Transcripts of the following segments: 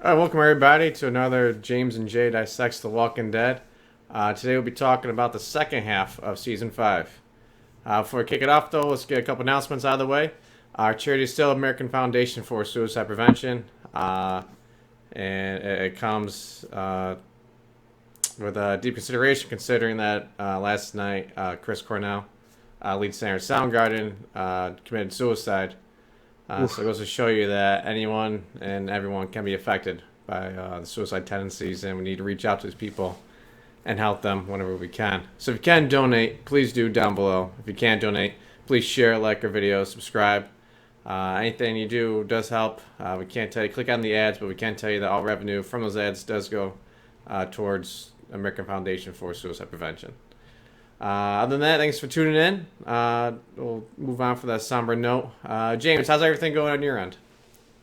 All right, welcome everybody to another James and Jay Dissects The Walking Dead. Today we'll be talking about the second half of Season 5. Before we kick it off, though, let's get a couple announcements out of the way. Our charity is still American Foundation for Suicide Prevention, and it comes with deep consideration considering that last night Chris Cornell, lead singer of Soundgarden, committed suicide. So it goes to show you that anyone and everyone can be affected by the suicide tendencies, and we need to reach out to these people and help them whenever we can. So if you can donate, please do down below. If you can't donate, please share, like our video, subscribe. Anything you do does help. We can't tell you, click on the ads, but we can tell you that all revenue from those ads does go towards American Foundation for Suicide Prevention. Other than that, thanks for tuning in. We'll move on for that somber note. James, how's everything going on your end?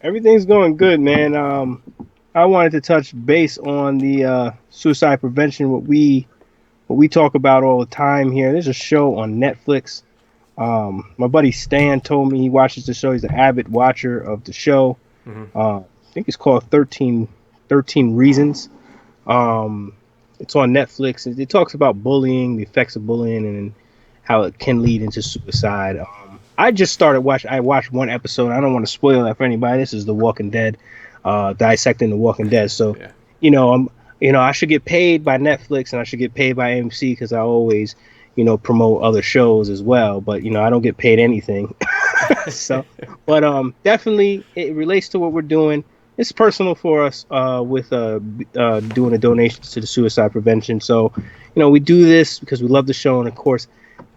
Everything's going good, man. I wanted to touch base on the suicide prevention, what we talk about all the time here. There's a show on Netflix. My buddy Stan told me he watches the show. He's an avid watcher of the show. I think it's called 13 Reasons. It's on Netflix. It talks about bullying, the effects of bullying, and how it can lead into suicide. I just started watching. I watched one episode. I don't want to spoil that for anybody. This is The Walking Dead, dissecting The Walking Dead. So, yeah. I should get paid by Netflix and I should get paid by AMC because I always, promote other shows as well. But I don't get paid anything. So, but definitely it relates to what we're doing. It's personal for us with doing the donations to the suicide prevention. So, we do this because we love the show, and of course,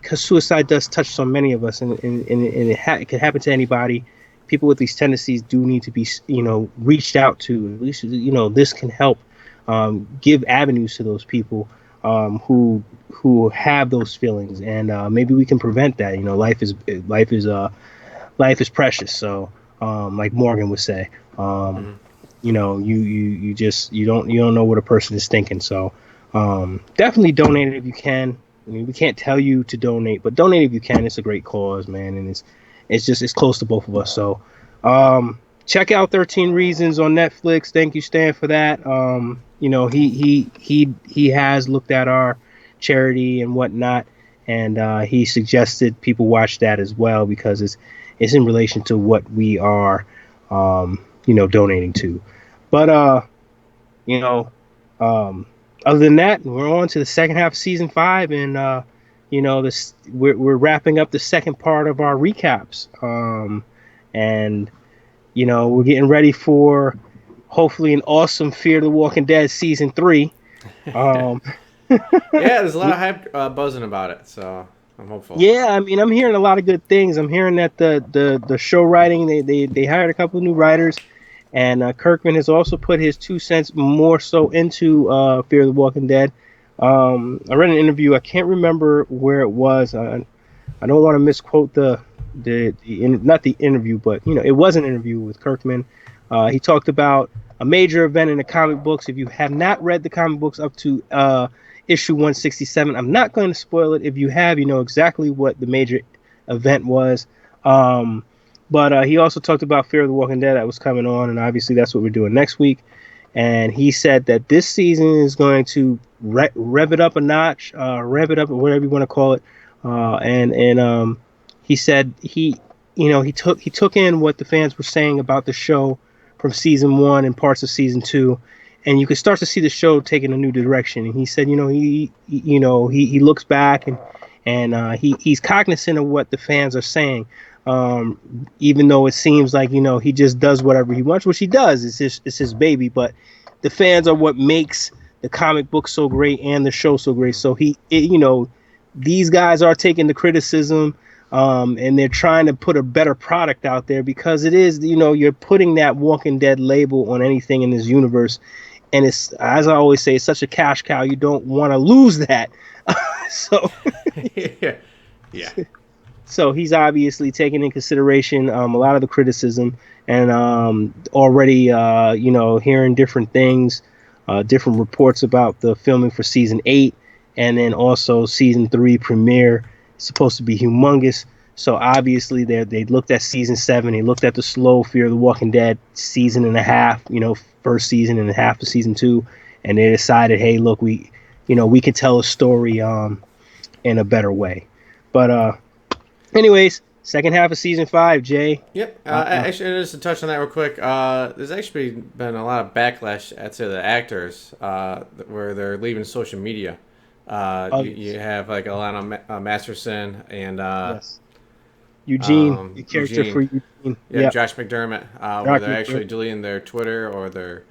because suicide does touch so many of us, and it can happen to anybody. People with these tendencies do need to be, reached out to. At least, this can help give avenues to those people who have those feelings, and maybe we can prevent that. Life is precious. So, like Morgan would say. You don't know what a person is thinking. So definitely donate it if you can. I mean, we can't tell you to donate, but donate if you can. It's a great cause, man, and it's close to both of us. So check out 13 Reasons on Netflix. Thank you, Stan, for that. He has looked at our charity and whatnot, and he suggested people watch that as well because it's in relation to what we are donating to. But other than that, we're on to the second half of season 5, and we're wrapping up the second part of our recaps, and we're getting ready for hopefully an awesome Fear the Walking Dead season 3. Yeah, there's a lot of hype buzzing about it, so I'm hopeful. Yeah, I mean, I'm hearing a lot of good things. I'm hearing that the show writing, they hired a couple of new writers, and Kirkman has also put his 2 cents more so into Fear the Walking Dead. I read an interview. I can't remember where it was. I don't want to misquote not the interview, but it was an interview with Kirkman. He talked about a major event in the comic books. If you have not read the comic books up to issue 167, I'm not going to spoil it. If you have, you know exactly what the major event was. But he also talked about Fear of the Walking Dead that was coming on, and obviously that's what we're doing next week. And he said that this season is going to rev it up a notch, rev it up, or whatever you want to call it. And he said he took in what the fans were saying about the show from season 1 and parts of season 2, and you could start to see the show taking a new direction. And he said, he looks back and he's cognizant of what the fans are saying. Even though it seems like he just does whatever he wants, which he does. It's his baby, but the fans are what makes the comic book so great and the show so great. So these guys are taking the criticism, and they're trying to put a better product out there, because it is, you're putting that Walking Dead label on anything in this universe, and it's, as I always say, it's such a cash cow. You don't want to lose that. So yeah. So he's obviously taking in consideration a lot of the criticism, and already hearing different things, different reports about the filming for season 8, and then also season 3 premiere is supposed to be humongous. So obviously they looked at season 7, they looked at the slow Fear of the Walking Dead season and a half, first season and a half of season 2, and they decided, hey, look, we can tell a story in a better way. But anyways, second half of season 5, Jay. Yep. Actually, just to touch on that real quick, there's actually been a lot of backlash to the actors where they're leaving social media. You have like Alana Masterson and Yes. Eugene, the character Eugene. for Eugene. Yeah, Yep. Josh McDermott, where they're actually deleting their Twitter or their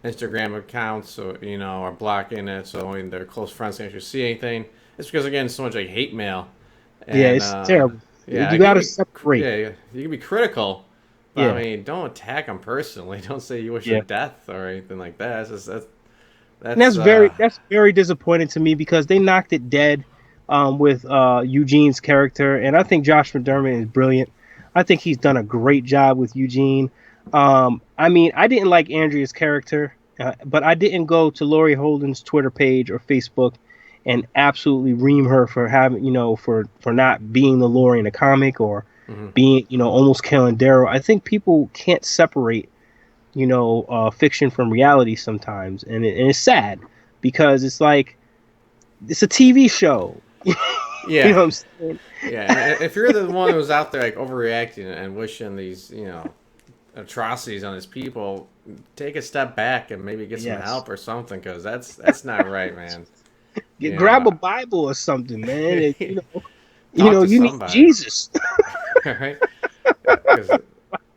Instagram accounts, or blocking it, so only their close friends can actually see anything. It's because again, so much like hate mail. And, Yeah, it's terrible. Yeah, You gotta separate. Yeah, you can be critical, but Yeah. I mean, don't attack them personally. Don't say you wish Yeah. her death or anything like that. And that's very disappointing to me because they knocked it dead with Eugene's character, and I think Josh McDermott is brilliant. I think he's done a great job with Eugene. I mean, I didn't like Andrea's character, but I didn't go to Laurie Holden's Twitter page or Facebook and absolutely ream her for having, for not being the Laurie in the comic or being, almost killing Daryl. I think people can't separate fiction from reality sometimes, and it's sad because it's like it's a TV show. Yeah. You know what I'm saying? Yeah, and if you're the one who's out there like overreacting and wishing these, atrocities on his people, take a step back and maybe get some help or something, because that's not right, man. Grab a Bible or something, man. You need somebody. Jesus. Right?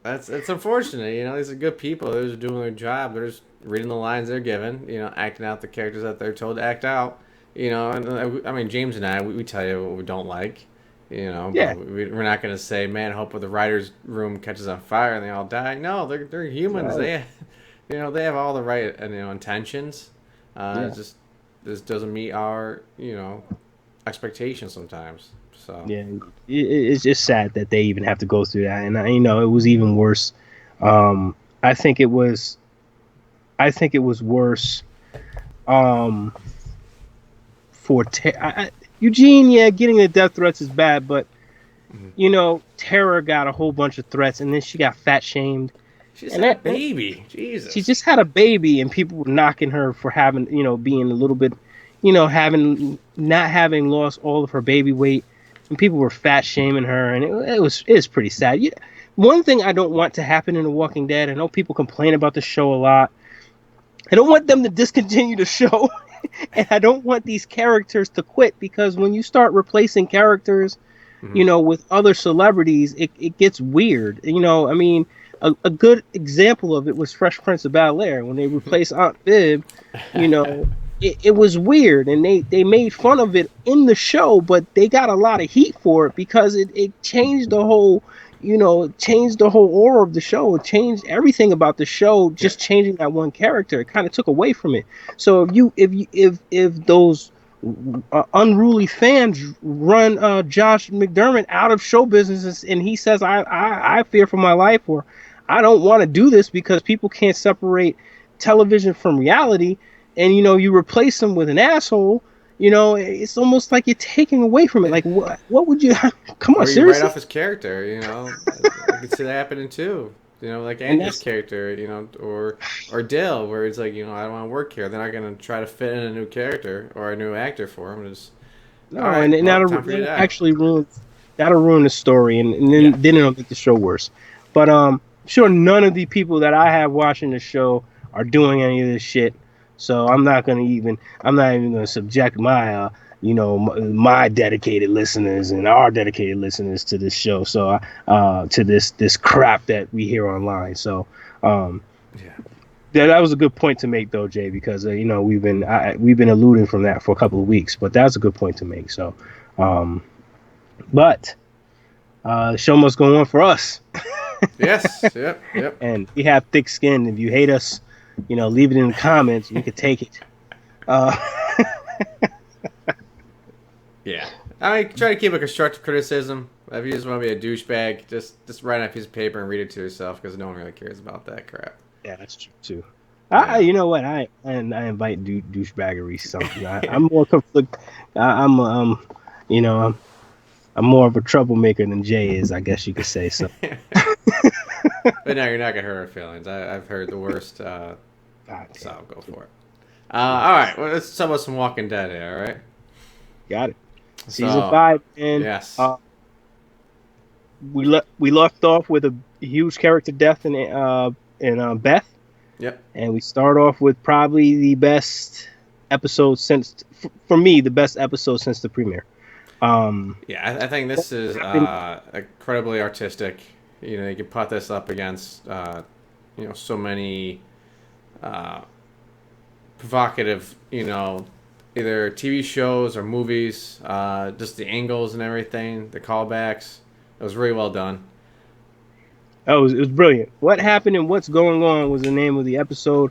It's unfortunate. These are good people. They're just doing their job. They're just reading the lines they're given. Acting out the characters that they're told to act out. And I mean, James and I, we tell you what we don't like. Yeah. But we're not going to say, man, I hope the writer's room catches on fire and they all die. No, they're humans. Right. They have all the right intentions. It just doesn't meet our expectations sometimes. So Yeah, it's just sad that they even have to go through that, and it was even worse. I think it was worse. For Eugene, yeah, getting the death threats is bad, but Tara got a whole bunch of threats, and then she got fat shamed. She's a baby. Jesus. She just had a baby, and people were knocking her for having, being a little bit, not having lost all of her baby weight. And people were fat shaming her, and it's pretty sad. One thing I don't want to happen in The Walking Dead, I know people complain about the show a lot. I don't want them to discontinue the show, and I don't want these characters to quit, because when you start replacing characters, with other celebrities, it gets weird. I mean, a good example of it was Fresh Prince of Bel-Air when they replaced Aunt Viv. It was weird, and they made fun of it in the show, but they got a lot of heat for it because it changed the whole, changed the whole aura of the show. It changed everything about the show, just changing that one character. It kind of took away from it. So if those unruly fans run Josh McDermott out of show business, and he says, I fear for my life, or I don't want to do this because people can't separate television from reality, and you replace him with an asshole, it's almost like you're taking away from it. Like, what would you come on, or you seriously? write off his character. I could see that happening too. Like Andrew's character, or Dale, where it's like, I don't want to work here. They're not going to try to fit in a new character or a new actor for him. That'll ruin the story, and then it'll make the show worse. But I'm sure none of the people that I have watching the show are doing any of this shit. So I'm not even going to subject my my dedicated listeners and our dedicated listeners to this show. So to this crap that we hear online. So that was a good point to make, though, Jay, because we've been alluding from that for a couple of weeks, but that's a good point to make. So but the show must go on for us. Yes. Yep. And we have thick skin. If you hate us, leave it in the comments. We could take it. Yeah. I try to keep a constructive criticism. If you just want to be a douchebag, just write on a piece of paper and read it to yourself, because no one really cares about that crap. Yeah, that's true too. Yeah. You know what? I invite douchebaggery. Something. I'm more conflict. I'm I'm more of a troublemaker than Jay is, I guess you could say. So, But no, you're not gonna hurt our feelings. I've heard the worst, so okay, I'll go for it. All right, well, let's talk about some Walking Dead here. All right. got it. Season So, 5, and yes. we left off with a huge character death in Beth, Yep. and we start off with probably the best episode since, for me, the best episode since the premiere. Yeah, I think this is Happened- incredibly artistic. You can put this up against so many provocative, either TV shows or movies. Just the angles and everything, the callbacks. It was really well done. Oh, it was brilliant. What happened and what's going on was the name of the episode.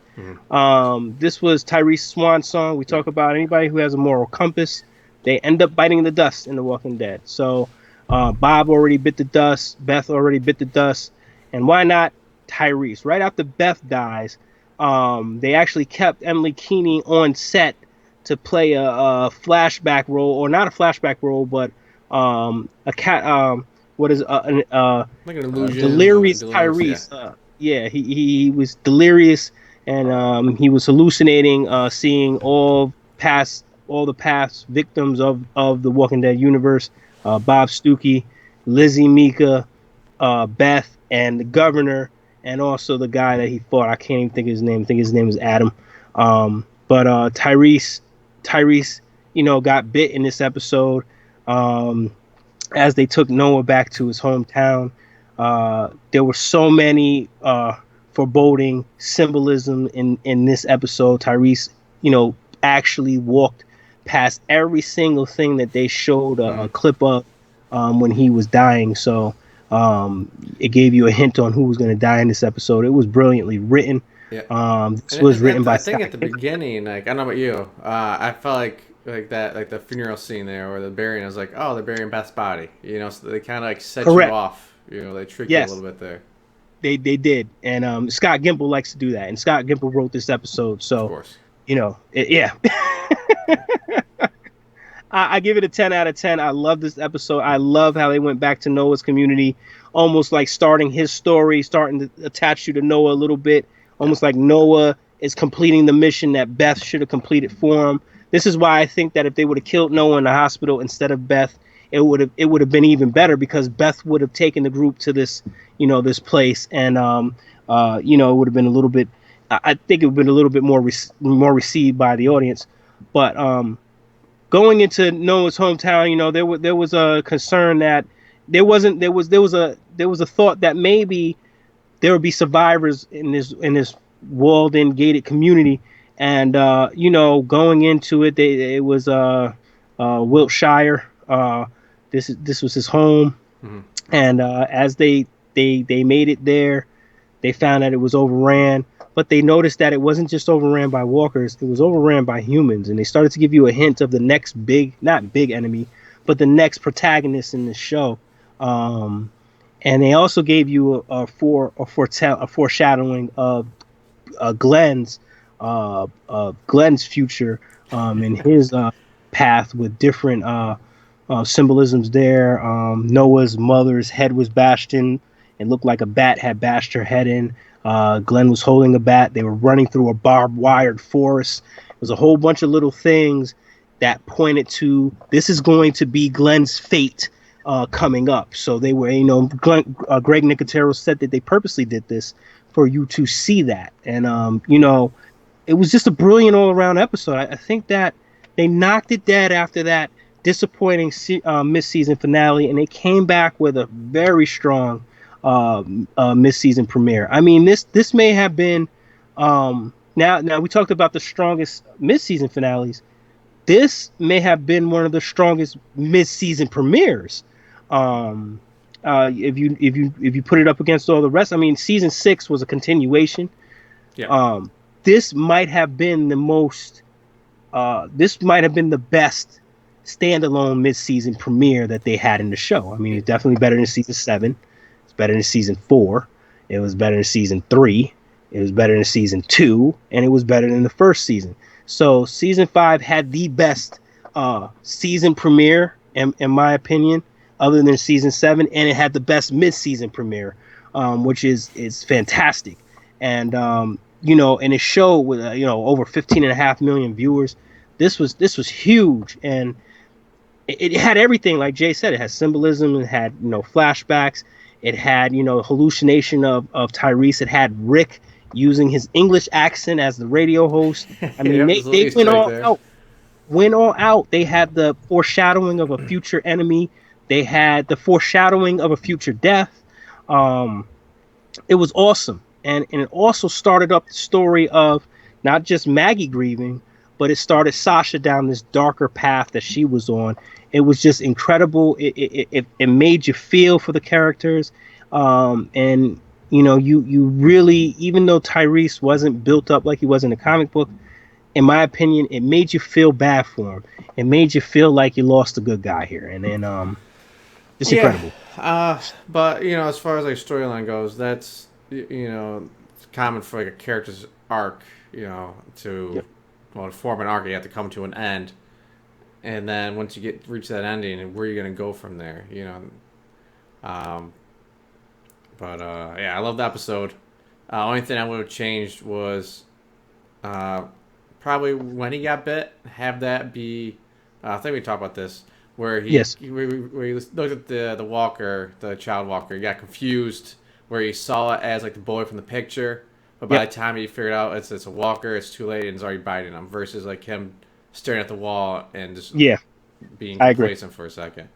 This was Tyrese's swan song. We talk about anybody who has a moral compass. They end up biting the dust in The Walking Dead. So Bob already bit the dust. Beth already bit the dust. And why not Tyrese? Right after Beth dies, they actually kept Emily Keeney on set to play a flashback role, or not a flashback role, but a cat. What is Like an illusion. delirious Delirious, Tyrese? Yeah, he was delirious, and he was hallucinating, seeing all the past victims of the Walking Dead universe. Bob Stuckey, Lizzie, Mika, Beth, and the governor, and also the guy that he fought. I can't even think of his name. I think his name is Adam. But Tyrese, got bit in this episode. As they took Noah back to his hometown, there were so many foreboding symbolism in this episode. Tyrese, actually walked past every single thing that they showed a clip of when he was dying. So it gave you a hint on who was going to die in this episode. It was brilliantly written. Yeah. This was written by I think Scott. at the beginning, like, I don't know about you, I felt like that, like the funeral scene there, or the burying. I was like, oh, they're burying Beth's body. So they kind of like set Correct. you off. They trick Yes. you a little bit there. They did, and Scott Gimple likes to do that. And Scott Gimple wrote this episode, so Of course. yeah. I give it a 10 out of 10. I love this episode. I love how they went back to Noah's community, almost like starting his story, starting to attach you to Noah a little bit, almost like Noah is completing the mission that Beth should have completed for him. This is why I think that if they would have killed Noah in the hospital instead of Beth, it would have been even better, because Beth would have taken the group to this place, and it would have been a little bit. I think it would have been a little bit more received by the audience. But going into Noah's hometown, there was a concern that there was a thought that maybe there would be survivors in this walled-in gated community. And going into it, it was Wiltshire. This was his home, and as they made it there, they found that it was overran. But they noticed that it wasn't just overran by walkers; it was overran by humans. And they started to give you a hint of the next not big enemy, but the next protagonist in the show. And they also gave you a foreshadowing of Glenn's future, and his path, with different symbolisms there. Noah's mother's head was bashed in. It looked like a bat had bashed her head in. Glenn was holding a bat. They were running through a barbed wired forest. It was a whole bunch of little things that pointed to this is going to be Glenn's fate coming up. So they were, Greg Nicotero said that they purposely did this for you to see that. And, it was just a brilliant all-around episode. I think that they knocked it dead after that disappointing mid-season finale, and they came back with a very strong mid-season premiere. I mean, this may have been now we talked about the strongest mid-season finales. This may have been one of the strongest mid-season premieres. If you put it up against all the rest, I mean, season 6 was a continuation. Yeah. This might have been the most. This might have been the best standalone mid-season premiere that they had in the show. I mean, it's definitely better than season 7. It's better than season 4. It was better than season 3. It was better than season 2, and it was better than the first season. So season 5 had the best season premiere, in my opinion. other than season 7, and it had the best mid-season premiere, which is fantastic. And and it showed with over 15.5 million viewers. This was huge, and it had everything. Like Jay said, it had symbolism. It had flashbacks. It had hallucination of Tyrese. It had Rick using his English accent as the radio host. I mean, they went all out. Went all out. They had the foreshadowing of a future enemy. They had the foreshadowing of a future death. It was awesome. And it also started up the story of not just Maggie grieving, but it started Sasha down this darker path that she was on. It was just incredible. It made you feel for the characters. And you really, even though Tyrese wasn't built up like he was in the comic book, in my opinion, it made you feel bad for him. It made you feel like you lost a good guy here. And then it's incredible. But as far as like storyline goes, that's it's common for like a character's arc, to form an arc, you have to come to an end, and then once you reach that ending, where are you gonna go from there? But I love the episode. Only thing I would have changed was probably when he got bit. Have that be. I think we talked about this. Where he looked at the walker, the child walker, he got confused. Where he saw it as like the boy from the picture, but by the time he figured out it's a walker, it's too late and it's already biting him. Versus like him staring at the wall and just being complacent for a second.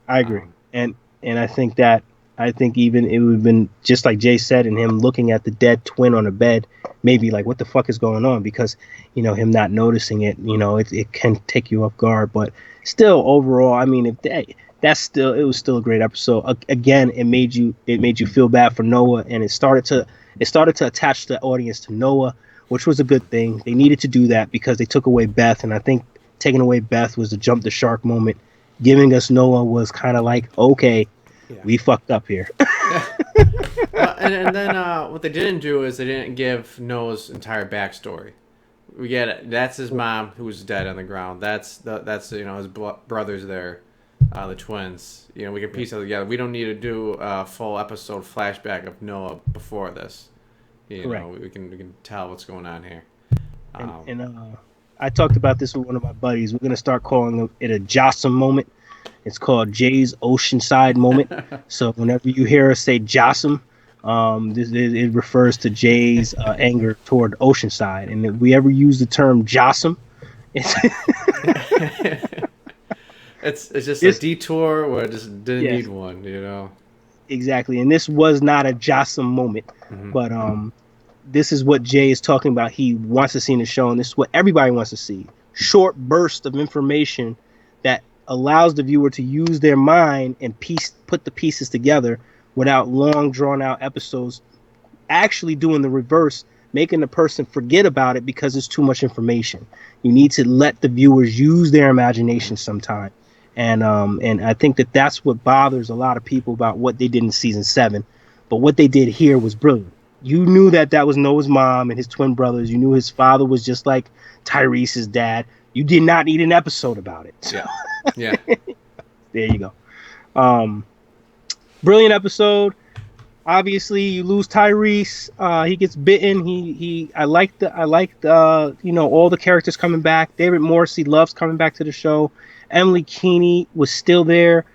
I agree, and I think even it would have been just like Jay said, and him looking at the dead twin on the bed, maybe like what the fuck is going on, because him not noticing it, it can take you off guard, but still overall, I mean, it was still a great episode. Again, it made you feel bad for Noah, and it started to attach the audience to Noah, which was a good thing. They needed to do that because they took away Beth, and I think taking away Beth was the jump the shark moment. Giving us Noah was kind of like, okay, we fucked up here. And then what they didn't do is they didn't give Noah's entire backstory. We get it. That's his mom who was dead on the ground. That's his brothers there. The twins, we can piece it together. We don't need to do a full episode flashback of Noah before this. We can tell what's going on here. I talked about this with one of my buddies. We're gonna start calling it a Jossum moment. It's called Jay's Oceanside moment. So whenever you hear us say Jossum, it refers to Jay's anger toward Oceanside. And if we ever use the term Jossum, it's It's just a detour where it just didn't need one, Exactly, and this was not a Jossum moment, but this is what Jay is talking about. He wants to see in the show, and this is what everybody wants to see. Short burst of information that allows the viewer to use their mind and put the pieces together without long, drawn-out episodes. Actually doing the reverse, making the person forget about it because it's too much information. You need to let the viewers use their imagination sometime. And I think that's what bothers a lot of people about what they did in season 7. But what they did here was brilliant. You knew that was Noah's mom and his twin brothers. You knew his father was just like Tyrese's dad. You did not need an episode about it. So. Yeah. There you go. Brilliant episode. Obviously, you lose Tyrese. He gets bitten. I liked all the characters coming back. David Morrissey loves coming back to the show. Emily Keeney was still there.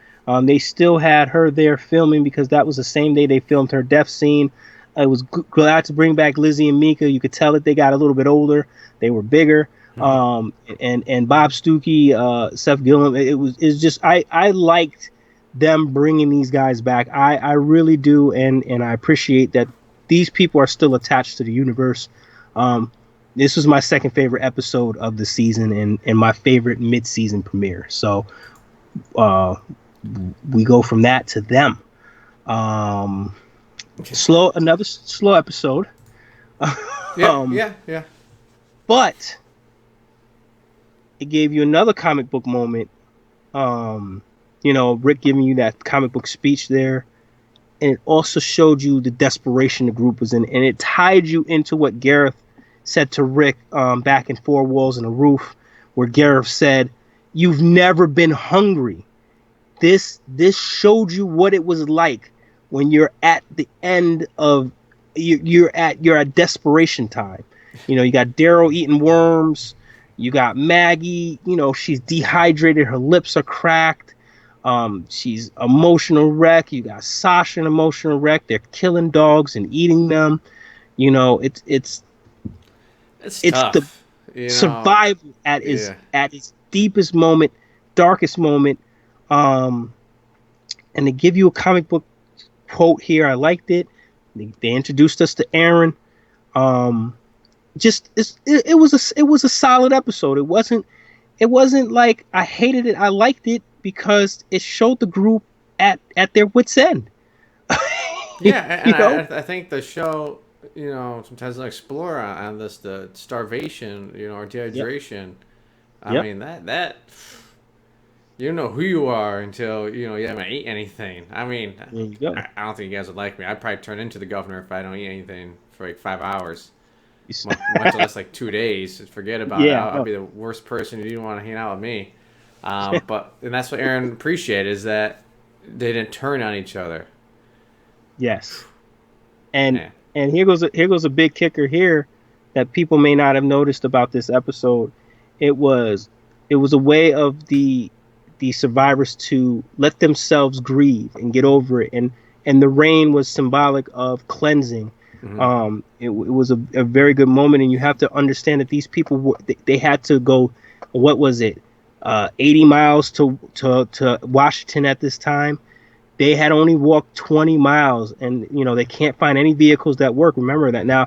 They still had her there filming because that was the same day they filmed her death scene. I was glad to bring back Lizzie and Mika. You could tell that they got a little bit older. They were bigger. And Bob Stuckey, Seth Gillum. It's just I liked them bringing these guys back. I really do, and I appreciate that these people are still attached to the universe. This was my second favorite episode of the season and my favorite mid-season premiere. So we go from that to them. Another slow episode. Yeah. But it gave you another comic book moment. Rick giving you that comic book speech there. And it also showed you the desperation the group was in. And it tied you into what Gareth said to Rick back in Four Walls and a Roof, where Gareth said, "You've never been hungry. this showed you what it was like when you're at the end of you're at desperation time. You got Daryl eating worms. You got Maggie. She's dehydrated. Her lips are cracked. She's emotional wreck. You got Sasha, an emotional wreck. They're killing dogs and eating them. It's the tough. survival at its deepest moment, darkest moment. And they give you a comic book quote here. I liked it. They introduced us to Aaron. It was a solid episode. It wasn't like I hated it. I liked it because it showed the group at their wits' end. Yeah, and I think the show, sometimes will explore on this the starvation, or dehydration. Yep. I mean that you don't know who you are until you haven't eaten anything. I mean, I don't think you guys would like me. I'd probably turn into the governor if I don't eat anything for like 5 hours. Much less like 2 days. Forget about it. I'll be the worst person. You don't want to hang out with me. And that's what Aaron appreciated, is that they didn't turn on each other. Yes. And here goes a big kicker here that people may not have noticed about this episode. It was a way of the survivors to let themselves grieve and get over it, and the rain was symbolic of cleansing. Mm-hmm. It was a very good moment, and you have to understand that these people they had to go, what was it, 80 miles to Washington at this time. They had only walked 20 miles, and they can't find any vehicles that work. Remember that. Now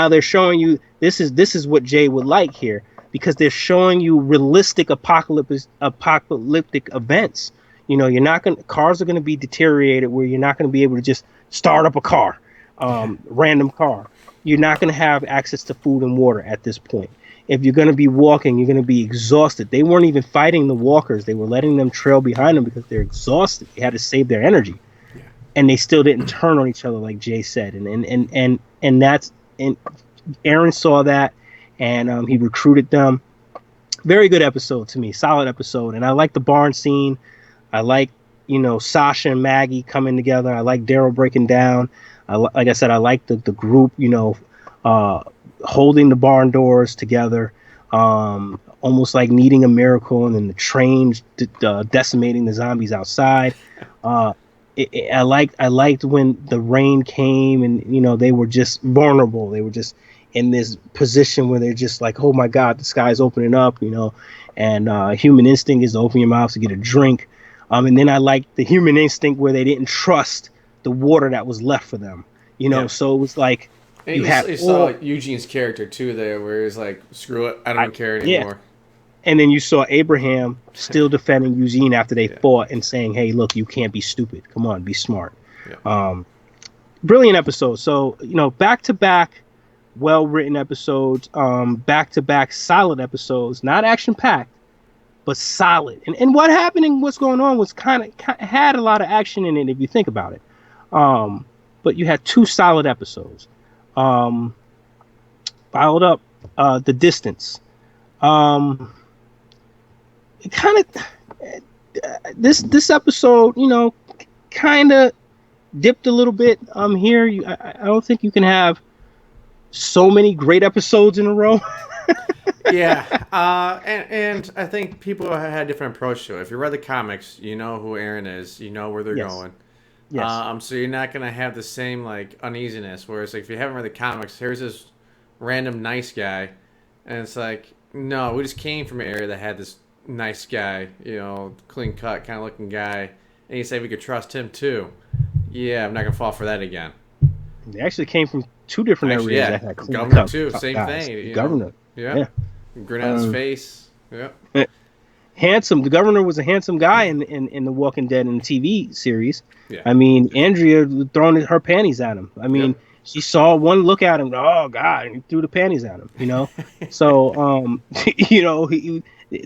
they're showing you this is what Jay would like here, because they're showing you realistic apocalyptic events. Cars are going to be deteriorated where you're not going to be able to just start up a car. Random car. You're not going to have access to food and water at this point. If you're going to be walking, you're going to be exhausted. They weren't even fighting the walkers. They were letting them trail behind them because they're exhausted. They had to save their energy. Yeah. And they still didn't turn on each other, like Jay said. And Aaron saw that, and he recruited them. Very good episode to me. Solid episode. And I like the barn scene. I like, Sasha and Maggie coming together. I like Daryl breaking down. Like I said, I like the group, holding the barn doors together, almost like needing a miracle, and then the train decimating the zombies outside. I liked when the rain came, and they were just vulnerable. They were just in this position where they're just like, oh my God, the sky's opening up, and human instinct is to open your mouth to get a drink. And then I liked the human instinct where they didn't trust the water that was left for them, So it was like you saw Eugene's character too there, where he's like, "Screw it, I don't care anymore." Yeah. And then you saw Abraham still defending Eugene after they fought and saying, "Hey, look, you can't be stupid. Come on, be smart." Yeah. Brilliant episode. So back to back, well written episodes. Back to back, solid episodes. Not action packed, but solid. And what happened and what's going on was kind of had a lot of action in it if you think about it. But you had 2 solid episodes. Followed up, The Distance. It kind of this episode, kind of dipped a little bit. Here, I don't think you can have so many great episodes in a row. Yeah, and I think people had a different approach to it. If you read the comics, you know who Aaron is, you know where they're going. Yes. So you're not gonna have the same like uneasiness. Whereas like if you haven't read the comics, here's this random nice guy, and it's like, no, we just came from an area that had this nice guy, clean cut kind of looking guy, and you say we could trust him too. Yeah, I'm not gonna fall for that again. They actually came from 2 different areas. Yeah, that had clean governor cut too, same guys. thing. Governor. Yeah. Grin on his face. Yeah. Handsome. The governor was a handsome guy in The Walking Dead in the TV series. Yeah. I mean, Andrea throwing her panties at him. I mean, she saw one look at him. Oh God! And he threw the panties at him. So,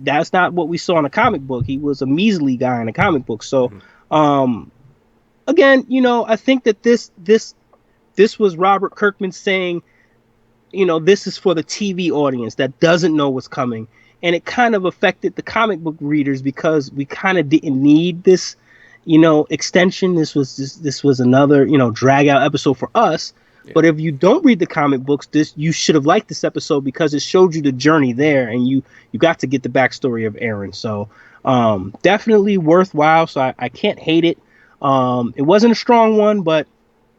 that's not what we saw in a comic book. He was a measly guy in a comic book. So, again, I think that this was Robert Kirkman saying, this is for the TV audience that doesn't know what's coming. And it kind of affected the comic book readers because we kind of didn't need this extension. This was another, drag out episode for us. Yeah. But if you don't read the comic books, you should have liked this episode because it showed you the journey there, and you got to get the backstory of Aaron. So definitely worthwhile. So I can't hate it. It wasn't a strong one, but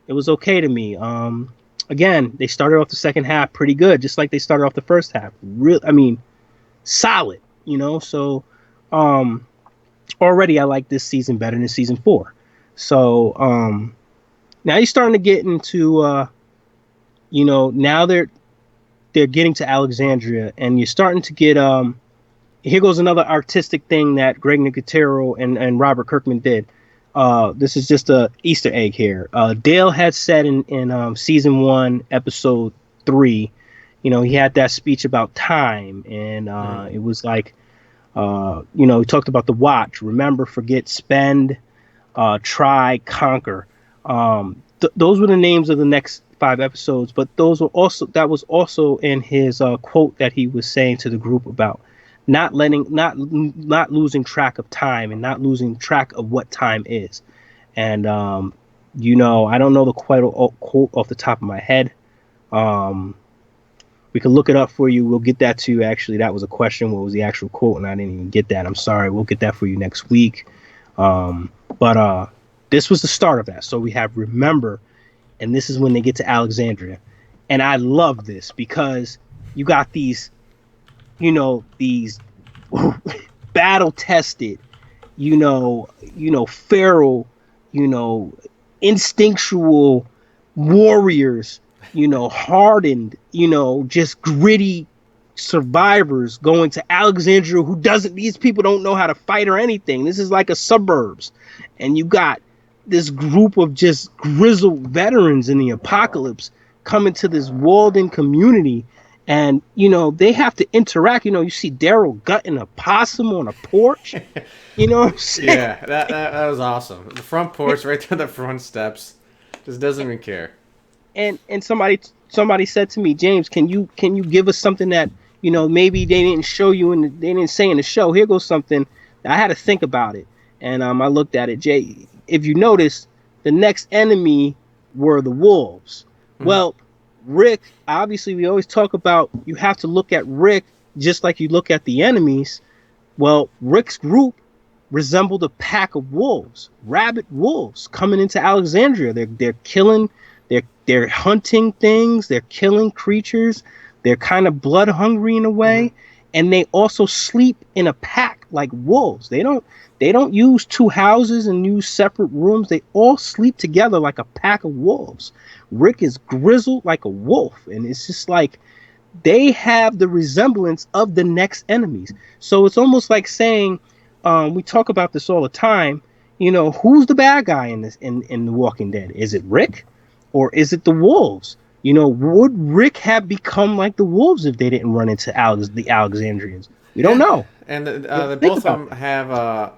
it was okay to me. Again, they started off the second half pretty good, just like they started off the first half. Solid. So already I like this season better than season 4. So now you're starting to get into now they're getting to Alexandria, and you're starting to get here goes another artistic thing that Greg Nicotero and Robert Kirkman did. This is just a Easter egg here. Dale had said in season 1 episode 3, he had that speech about time, and it was like he talked about the watch: remember, forget, spend, try, conquer. Those were the names of the next 5 episodes, but that was also in his quote that he was saying to the group about not losing track of time and not losing track of what time is. And I don't know the quote off the top of my head. We can look it up for you. We'll get that to you. Actually, that was a question. What was the actual quote? And I didn't even get that. I'm sorry. We'll get that for you next week. But this was the start of that. So we have remember, and this is when they get to Alexandria. And I love this because you got these battle tested, feral, instinctual warriors, hardened, just gritty survivors going to Alexandria these people don't know how to fight or anything. This is like a suburbs. And you got this group of just grizzled veterans in the apocalypse coming to this walled-in community, and they have to interact. You see Daryl gutting a possum on a porch. What I'm saying? Yeah, that was awesome. The front porch, right to the front steps, just doesn't even care. And somebody said to me, James, can you give us something that maybe they didn't show you and they didn't say in the show? Here goes something. I had to think about it, and I looked at it. Jay, if you notice, the next enemy were the wolves. Mm-hmm. Well, Rick, obviously we always talk about you have to look at Rick just like you look at the enemies. Well, Rick's group resembled a pack of wolves, rabid wolves coming into Alexandria. They're killing, they're hunting things, they're killing creatures, they're kind of blood hungry in a way, and they also sleep in a pack like wolves. They don't use 2 houses and use separate rooms. They all sleep together like a pack of wolves. Rick is grizzled like a wolf, and it's just like they have the resemblance of the next enemies. So it's almost like saying, we talk about this all the time, who's the bad guy in this in The Walking Dead? Is it Rick or is it the wolves? Would Rick have become like the wolves if they didn't run into the Alexandrians? We don't know. And both of them have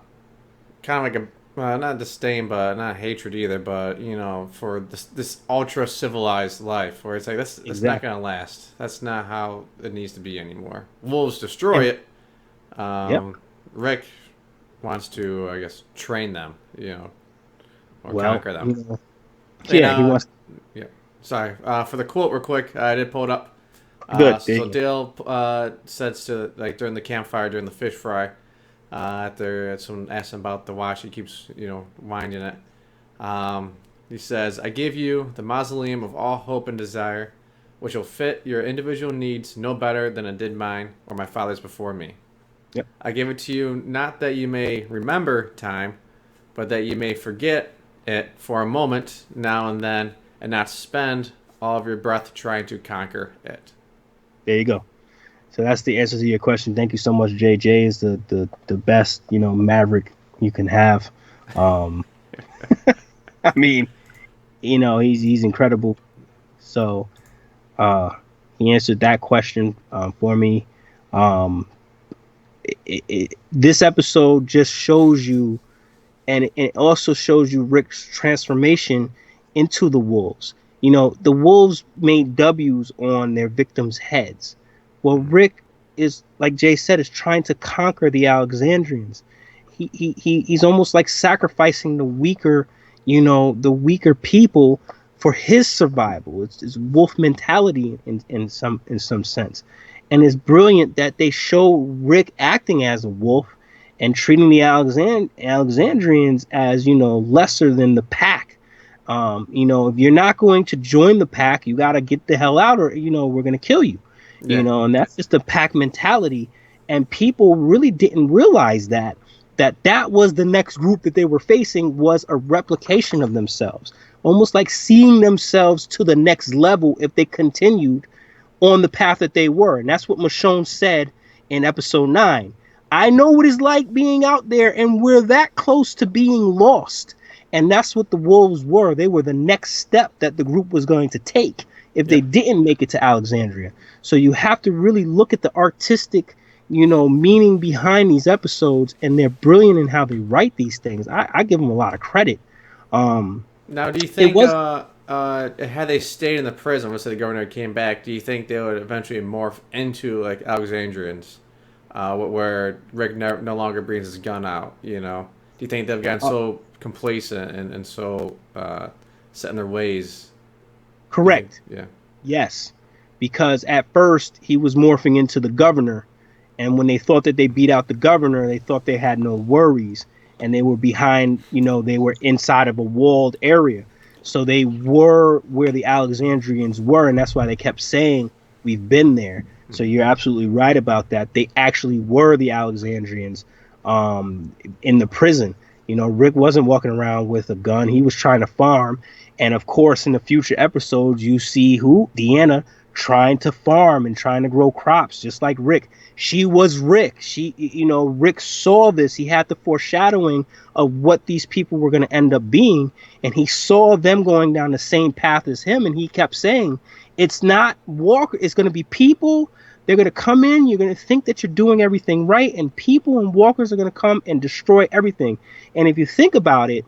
kind of like a not disdain, but not hatred either, but for this ultra civilized life, where it's like that's not gonna last. That's not how it needs to be anymore. Wolves destroy it. Rick wants to, I guess, train them, or conquer them. He wants. Yeah. Sorry. For the quote, real quick, I did pull it up. Good. So Dale says to during the campfire, during the fish fry. After someone asks him about the watch, he keeps, winding it. He says, I give you the mausoleum of all hope and desire, which will fit your individual needs no better than it did mine or my father's before me. Yep. I give it to you not that you may remember time, but that you may forget it for a moment now and then and not spend all of your breath trying to conquer it. There you go. So that's the answer to your question. Thank you so much, Jay. Jay is the best, maverick you can have. I mean, he's incredible. So he answered that question for me. This episode just shows you, and it also shows you Rick's transformation into the wolves. The wolves made W's on their victims' heads. Well, Rick is, like Jay said, is trying to conquer the Alexandrians. he's almost like sacrificing the weaker, the weaker people for his survival. It's wolf mentality in some sense, and it's brilliant that they show Rick acting as a wolf and treating the Alexandrians as lesser than the pack. If you're not going to join the pack, you got to get the hell out, or we're going to kill you. Yeah. And that's just the pack mentality. And people really didn't realize that was the next group that they were facing, was a replication of themselves, almost like seeing themselves to the next level if they continued on the path that they were. And that's what Michonne said in episode 9. I know what it's like being out there, and we're that close to being lost. And that's what the wolves were. They were the next step that the group was going to take if they didn't make it to Alexandria. So you have to really look at the artistic, meaning behind these episodes, and they're brilliant in how they write these things. I give them a lot of credit. Now, do you think had they stayed in the prison, once the governor came back, do you think they would eventually morph into like Alexandrians, where Rick no longer brings his gun out? Do you think they've gotten so complacent and so set in their ways? Correct. Yeah. Yes, because at first he was morphing into the governor, and when they thought that they beat out the governor, they thought they had no worries, and they were behind, they were inside of a walled area. So they were where the Alexandrians were, and that's why they kept saying, we've been there. So you're absolutely right about that. They actually were the Alexandrians in the prison. Rick wasn't walking around with a gun. He was trying to farm. And of course, in the future episodes, you see Deanna trying to farm and trying to grow crops, just like Rick. She was Rick. Rick saw this. He had the foreshadowing of what these people were going to end up being. And he saw them going down the same path as him. And he kept saying, it's not Walker. It's going to be people. They're going to come in. You're going to think that you're doing everything right. And people and walkers are going to come and destroy everything. And if you think about it,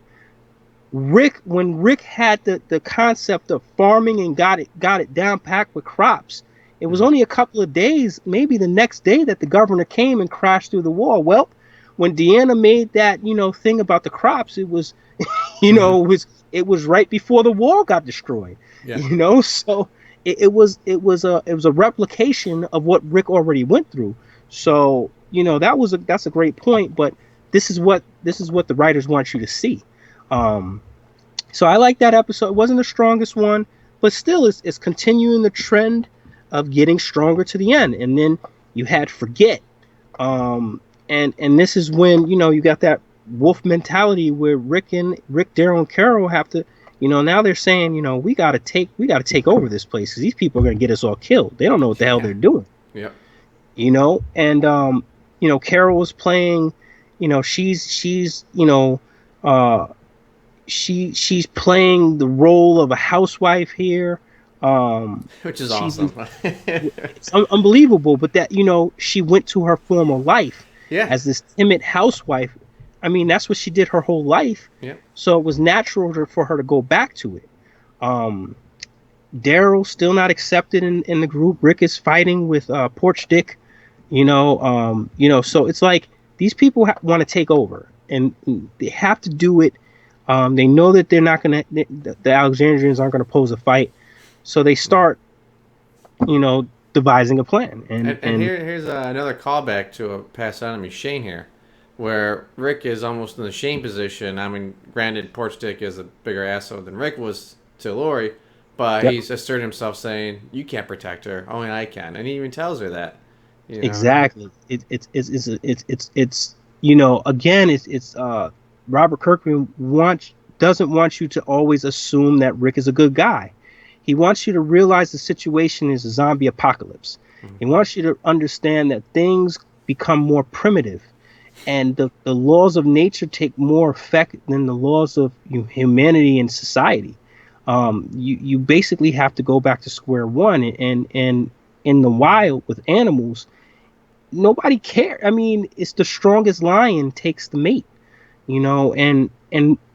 when Rick had the concept of farming and got it down packed with crops, it was only a couple of days, maybe the next day, that the governor came and crashed through the wall. Well, when Deanna made that thing about the crops, it was it was right before the wall got destroyed. Yeah. So it was a replication of what Rick already went through. So that's a great point. But this is what the writers want you to see. So I like that episode. It wasn't the strongest one, but still it's continuing the trend of getting stronger to the end. And then you had Forget. And this is when, you got that wolf mentality where Rick, Daryl, and Carol have to, now they're saying, we got to take over this place because these people are going to get us all killed. They don't know what the hell they're doing. Yeah. And, Carol was playing, she's playing the role of a housewife here, which is awesome. It's unbelievable. But that she went to her former life as this timid housewife. I mean, that's what she did her whole life. Yeah. So it was natural for her to go back to it. Daryl still not accepted in the group. Rick is fighting with Porch Dick. So it's like these people want to take over, and they have to do it. They know that they're not going to, the Alexandrians aren't going to pose a fight. So they start, devising a plan. And here's another callback to a past enemy, Shane here, where Rick is almost in the Shane position. I mean, granted, Porch Dick is a bigger asshole than Rick was to Lori, but he's asserting himself saying, you can't protect her, only I can. And he even tells her that. Exactly. It's Robert Kirkman doesn't want you to always assume that Rick is a good guy. He wants you to realize the situation is a zombie apocalypse. Mm-hmm. He wants you to understand that things become more primitive, and the laws of nature take more effect than the laws of humanity and society. You basically have to go back to square one, and in the wild with animals, nobody cares. I mean, it's the strongest lion takes the mate. And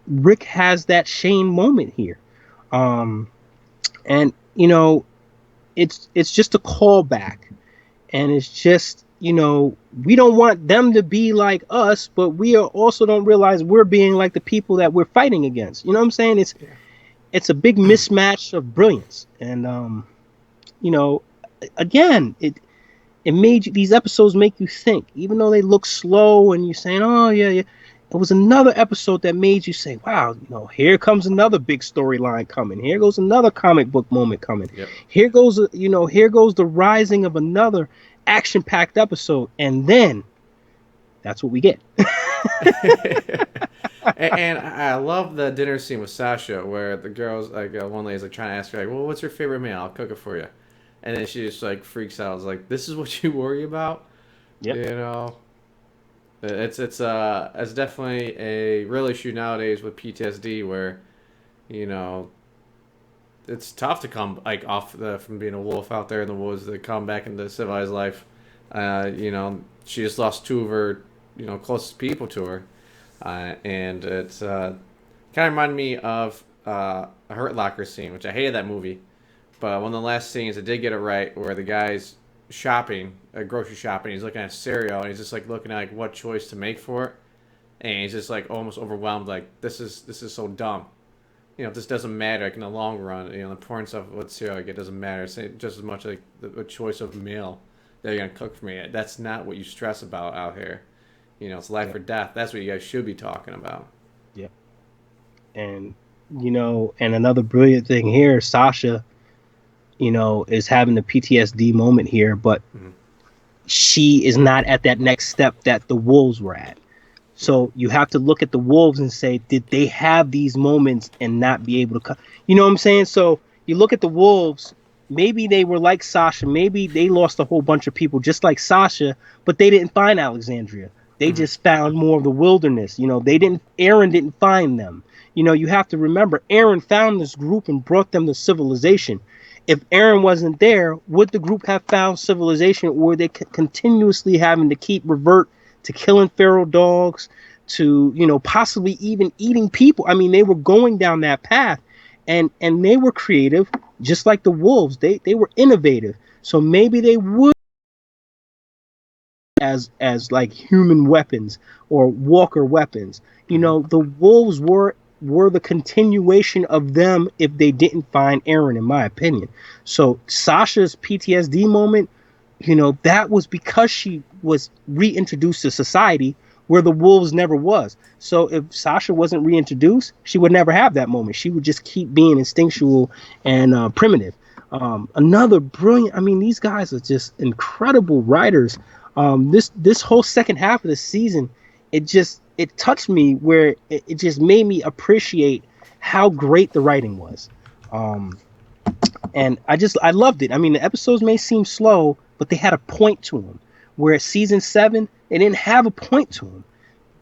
Rick has that Shane moment here. It's just a callback, and it's just, we don't want them to be like us, but we also don't realize we're being like the people that we're fighting against. You know what I'm saying? It's a big mismatch of brilliance, and you know, again, it made these episodes make you think, even though they look slow, and you're saying, oh yeah, yeah. It was another episode that made you say, wow, here comes another big storyline coming. Here goes another comic book moment coming. Yep. Here goes, here goes the rising of another action-packed episode, and then that's what we get. And I love the dinner scene with Sasha, where the girls, like one lady's like trying to ask her, like, "Well, what's your favorite meal? I'll cook it for you." And then she just like freaks out. It's like, "This is what you worry about?" Yep. It's definitely a real issue nowadays with PTSD, where it's tough to come like from being a wolf out there in the woods to come back into civilized life. She just lost two of her closest people to her. And it's kind of reminded me of a Hurt Locker scene, which I hated that movie. But one of the last scenes, I did get it right, where the guy's shopping, grocery shopping. He's looking at cereal, and he's just like looking at like what choice to make for it, and he's just like almost overwhelmed. Like this is so dumb. This doesn't matter. Like in the long run, the importance of what cereal I get doesn't matter. It's just as much like the choice of meal that you're gonna cook for me. That's not what you stress about out here. It's life or death. That's what you guys should be talking about. Yeah. And, and another brilliant thing here, Sasha, is having the PTSD moment here, but she is not at that next step that the wolves were at. So you have to look at the wolves and say, did they have these moments and not be able to come? You know what I'm saying? So you look at the wolves, maybe they were like Sasha. Maybe they lost a whole bunch of people just like Sasha, but they didn't find Alexandria. They just found more of the wilderness. Aaron didn't find them. You have to remember, Aaron found this group and brought them to civilization. If Aaron wasn't there, would the group have found civilization, or were they continuously having to keep revert to killing feral dogs, to, possibly even eating people? I mean, they were going down that path, and they were creative, just like the wolves. They were innovative. So maybe they would as like human weapons or walker weapons. The wolves were the continuation of them if they didn't find Aaron, in my opinion. So Sasha's PTSD moment, that was because she was reintroduced to society where the wolves never was. So if Sasha wasn't reintroduced, she would never have that moment. She would just keep being instinctual and primitive. Another brilliant, these guys are just incredible writers. This whole second half of the season, it touched me where it just made me appreciate how great the writing was. And I loved it. The episodes may seem slow, but they had a point to them. Where season 7, they didn't have a point to them.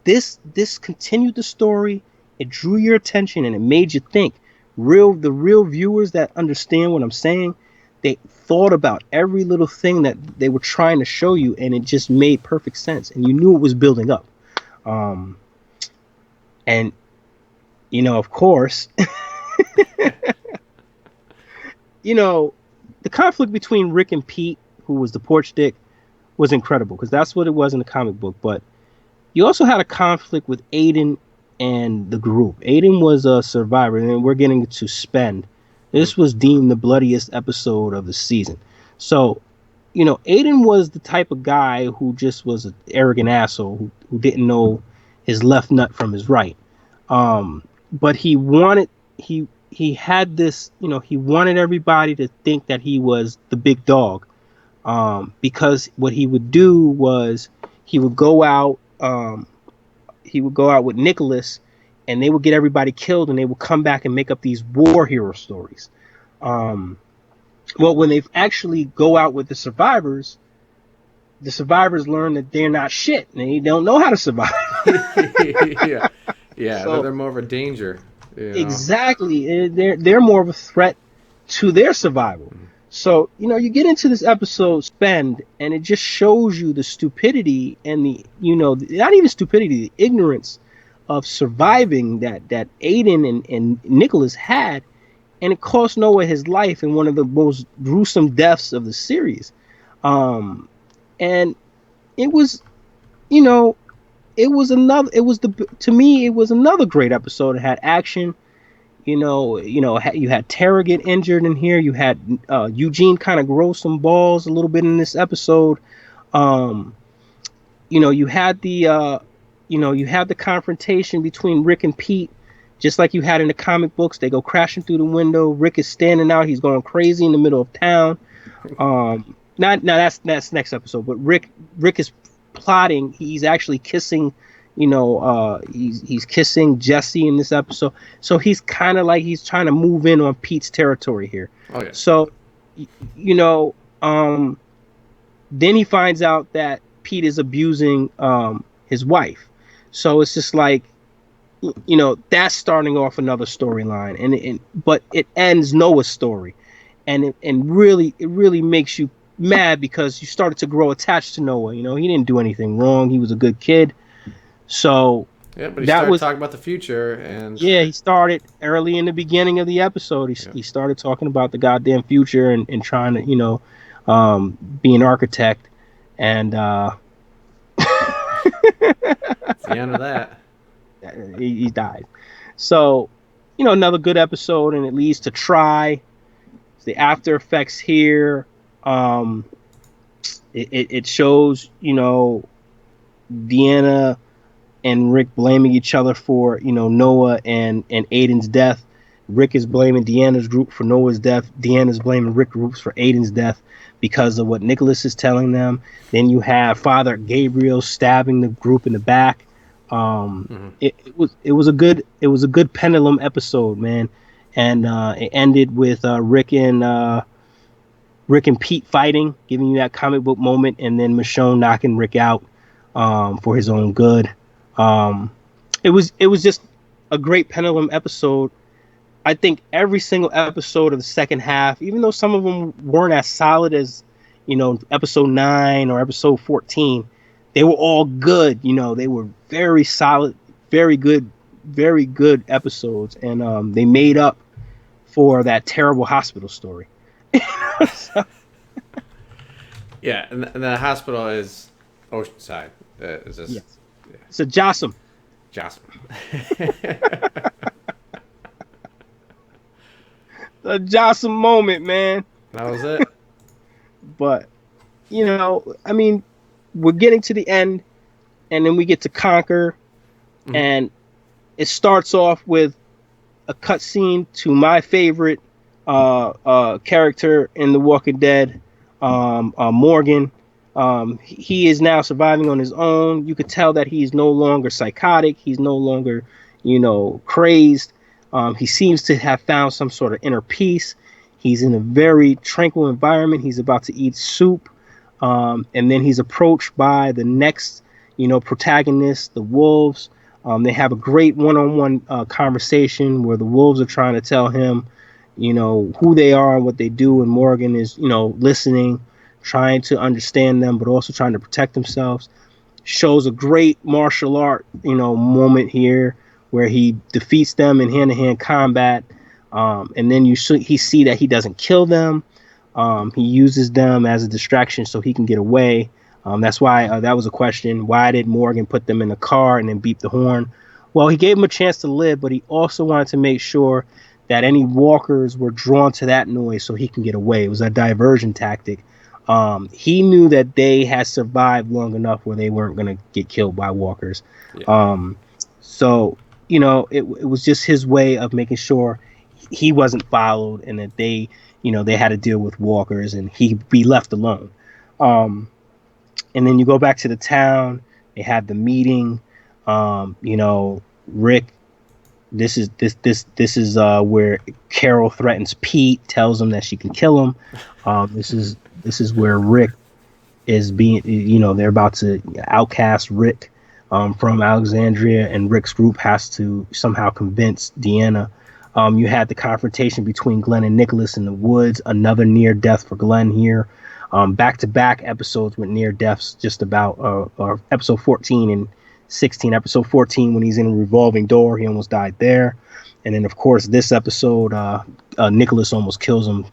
This continued the story. It drew your attention and it made you think. The real viewers that understand what I'm saying, they thought about every little thing that they were trying to show you, and it just made perfect sense, and you knew it was building up. And of course, the conflict between Rick and Pete, who was the porch dick, was incredible, because that's what it was in the comic book. But you also had a conflict with Aiden and the group. Aiden was a survivor, and then we're getting to Spend. This was deemed the bloodiest episode of the season. So, Aiden was the type of guy who just was an arrogant asshole who didn't know his left nut from his right. But he had this, he wanted everybody to think that he was the big dog. Because what he would do was he would go out with Nicholas, and they would get everybody killed, and they would come back and make up these war hero stories. Well, when they actually go out with the survivors learn that they're not shit, and they don't know how to survive. Yeah, so, they're more of a danger. Exactly, they're more of a threat to their survival. So, you get into this episode, Spend, and it just shows you the stupidity and the, not even stupidity, the ignorance of surviving that Aiden and Nicholas had, and it cost Noah his life in one of the most gruesome deaths of the series. And it was, you know, it was another. It was the to me, it was another great episode. It had action. You had Tara get injured in here. You had Eugene kind of grow some balls a little bit in this episode. Um, you had the confrontation between Rick and Pete, just like you had in the comic books. They go crashing through the window. Rick is standing out. He's going crazy in the middle of town. Not now. That's next episode. But Rick is plotting. He's actually kissing. He's kissing Jesse in this episode. So he's kind of like he's trying to move in on Pete's territory here. Oh yeah. So, then he finds out that Pete is abusing his wife. So it's just like, that's starting off another storyline, but it ends Noah's story, and it really makes you mad because you started to grow attached to Noah. He didn't do anything wrong. He was a good kid. So yeah, but he started talking about the future, and he started early in the beginning of the episode. He started talking about the goddamn future and trying to be an architect, and it's the end of that. He died. So another good episode, and it leads to Try. The after effects here. It shows Deanna and Rick blaming each other for Noah and Aiden's death. Rick is blaming Deanna's group for Noah's death. Deanna's blaming Rick groups for Aiden's death because of what Nicholas is telling them. Then you have Father Gabriel stabbing the group in the back. It was a good pendulum episode, man, and it ended with Rick and Pete fighting, giving you that comic book moment, and then Michonne knocking Rick out for his own good. It was just a great pendulum episode. I think every single episode of the second half, even though some of them weren't as solid as episode 9 or episode 14, they were all good. They were very solid, very good episodes, and they made up for that terrible hospital story. So. Yeah, and the hospital is Oceanside. Is this? Yes. Yeah. It's a Jossum. A Jossum moment, man. That was it. But we're getting to the end, and then we get to Conquer, and it starts off with a cutscene to my favorite character in The Walking Dead, Morgan. He is now surviving on his own. You could tell that he's no longer psychotic. He's no longer, crazed. He seems to have found some sort of inner peace. He's in a very tranquil environment. He's about to eat soup. And then he's approached by the next, protagonist, the wolves. They have a great one-on-one conversation where the wolves are trying to tell him, who they are and what they do. And Morgan is, listening, trying to understand them, but also trying to protect themselves. Shows a great martial art, moment here where he defeats them in hand-to-hand combat. And then he see that he doesn't kill them. He uses them as a distraction so he can get away. That's why that was a question. Why did Morgan put them in the car and then beep the horn? Well, he gave them a chance to live, but he also wanted to make sure that any walkers were drawn to that noise so he can get away. It was a diversion tactic. He knew that they had survived long enough where they weren't going to get killed by walkers. Yeah. So, it was just his way of making sure he wasn't followed and that they had to deal with walkers and he'd be left alone. And then you go back to the town. They have the meeting. Rick. This is where Carol threatens Pete, tells him that she can kill him. This is where Rick is being. They're about to outcast Rick from Alexandria, and Rick's group has to somehow convince Deanna. You had the confrontation between Glenn and Nicholas in the woods. Another near death for Glenn here. Back-to-back episodes with near deaths. Just about episode 14 and 16. Episode 14 when he's in a revolving door, he almost died there. And then of course this episode, Nicholas almost kills him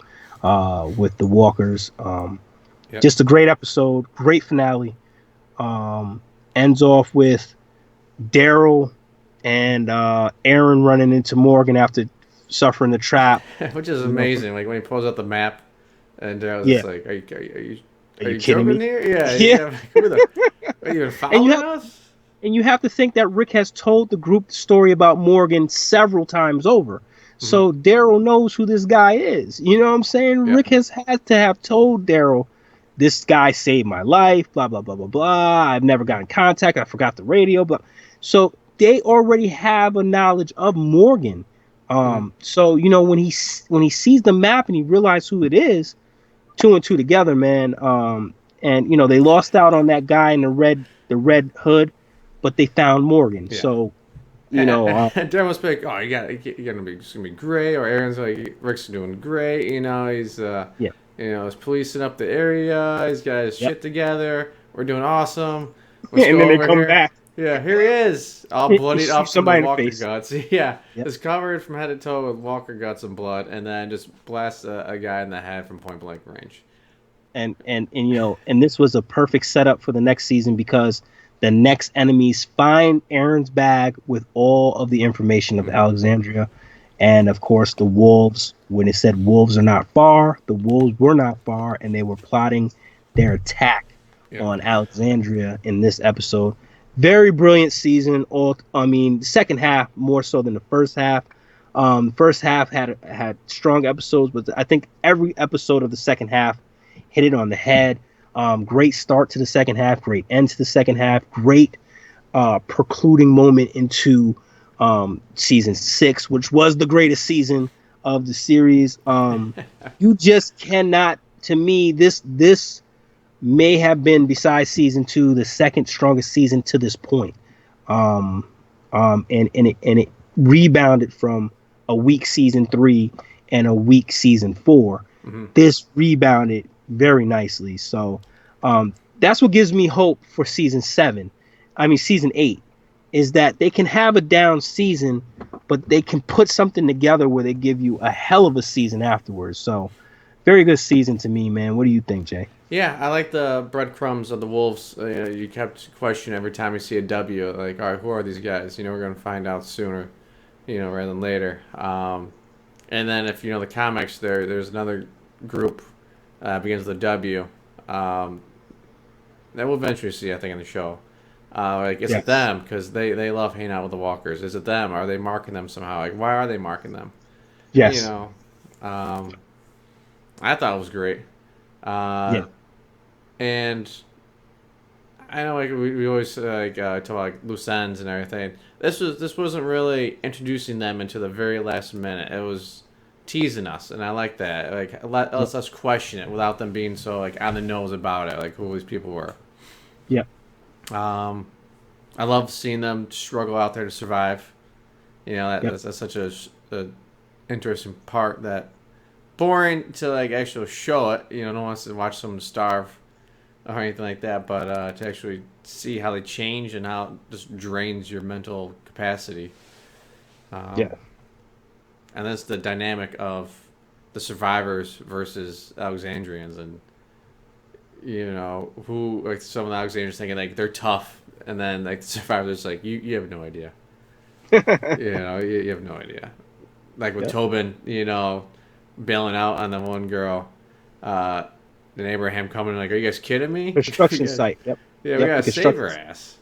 with the walkers. Just a great episode, great finale. Ends off with Daryl and Aaron running into Morgan after suffering the trap. Which is You know, amazing. Like when he pulls out the map, and Daryl's yeah. just like, "Are you Are are you you kidding joking me? here? Yeah, Yeah. yeah. Who the? Are you even And following us?" you have to think that Rick has told the group the story about Morgan several times over. Hmm. So Daryl knows who this guy is. You know what I'm saying? Yeah, Rick has had to have told Daryl, this guy saved my life, blah, blah, blah, blah, blah. I've never got in contact. I forgot the radio. But so they already have a knowledge of Morgan. hmm, So when he sees the map and he realizes who it is, two and two together, man. And they lost out on that guy in the red hood, but they found Morgan. yeah. So Darren was like, "Oh, you're gonna be it's gonna be great," or Aaron's like, "Rick's doing great." He's yeah, he's policing up the area. He's got his yep. shit together. We're doing awesome. Let's And go then they over come here. back, Yeah, here he is, all and bloodied shoot up from the somebody in the walker face. guts. Yeah, Yep. just covered from head to toe with walker guts and blood, and then just blast a guy in the head from point blank range. And this was a perfect setup for the next season because the next enemies find Aaron's bag with all of the information of Hmm. Alexandria, and of course the wolves. When it said wolves are not far, the wolves were not far, and they were plotting their attack Yeah. on Alexandria in this episode. Very brilliant season. The second half more so than the first half. First half had strong episodes, but I think every episode of the second half hit it on the head. Great start to the second half, great end to the second half, great precluding moment into season 6, which was the greatest season of the series. You just cannot, to me, this may have been, besides season 2, the second strongest season to this point. And it rebounded from a weak season 3 and a weak season 4. Hmm. This rebounded very nicely. So that's what gives me hope for season 8, is that they can have a down season, but they can put something together where they give you a hell of a season afterwards. So very good season to me, man. What do you think, Jay? Yeah, I like the breadcrumbs of the Wolves. You kept questioning every time you see a W, like, all right, who are these guys? We're going to find out sooner, rather than later. And then if you know the comics, there's another group begins with a W. That we'll eventually see, I think, in the show. Is it Yes. them? Because they love hanging out with the walkers. Is it them? Are they marking them somehow? Like, why are they marking them? Yes. I thought it was great. Yeah. And I know, like we always talk about like loose ends and everything. This wasn't really introducing them into the very last minute. It was teasing us, and I like that. Like let us question it without them being so like on the nose about it, like who these people were. Yeah. I love seeing them struggle out there to survive. That's such a interesting part that boring to like actually show it. No one wants to watch someone starve or anything like that, but to actually see how they change and how it just drains your mental capacity. Yeah. And that's the dynamic of the survivors versus Alexandrians, and who like some of the Alexandrians thinking like they're tough, and then like the survivors like you have no idea. You have no idea. Like with Tobin, bailing out on the one girl, then Abraham coming like, are you guys kidding me? Construction site. Yep. Yeah, we gotta save her ass.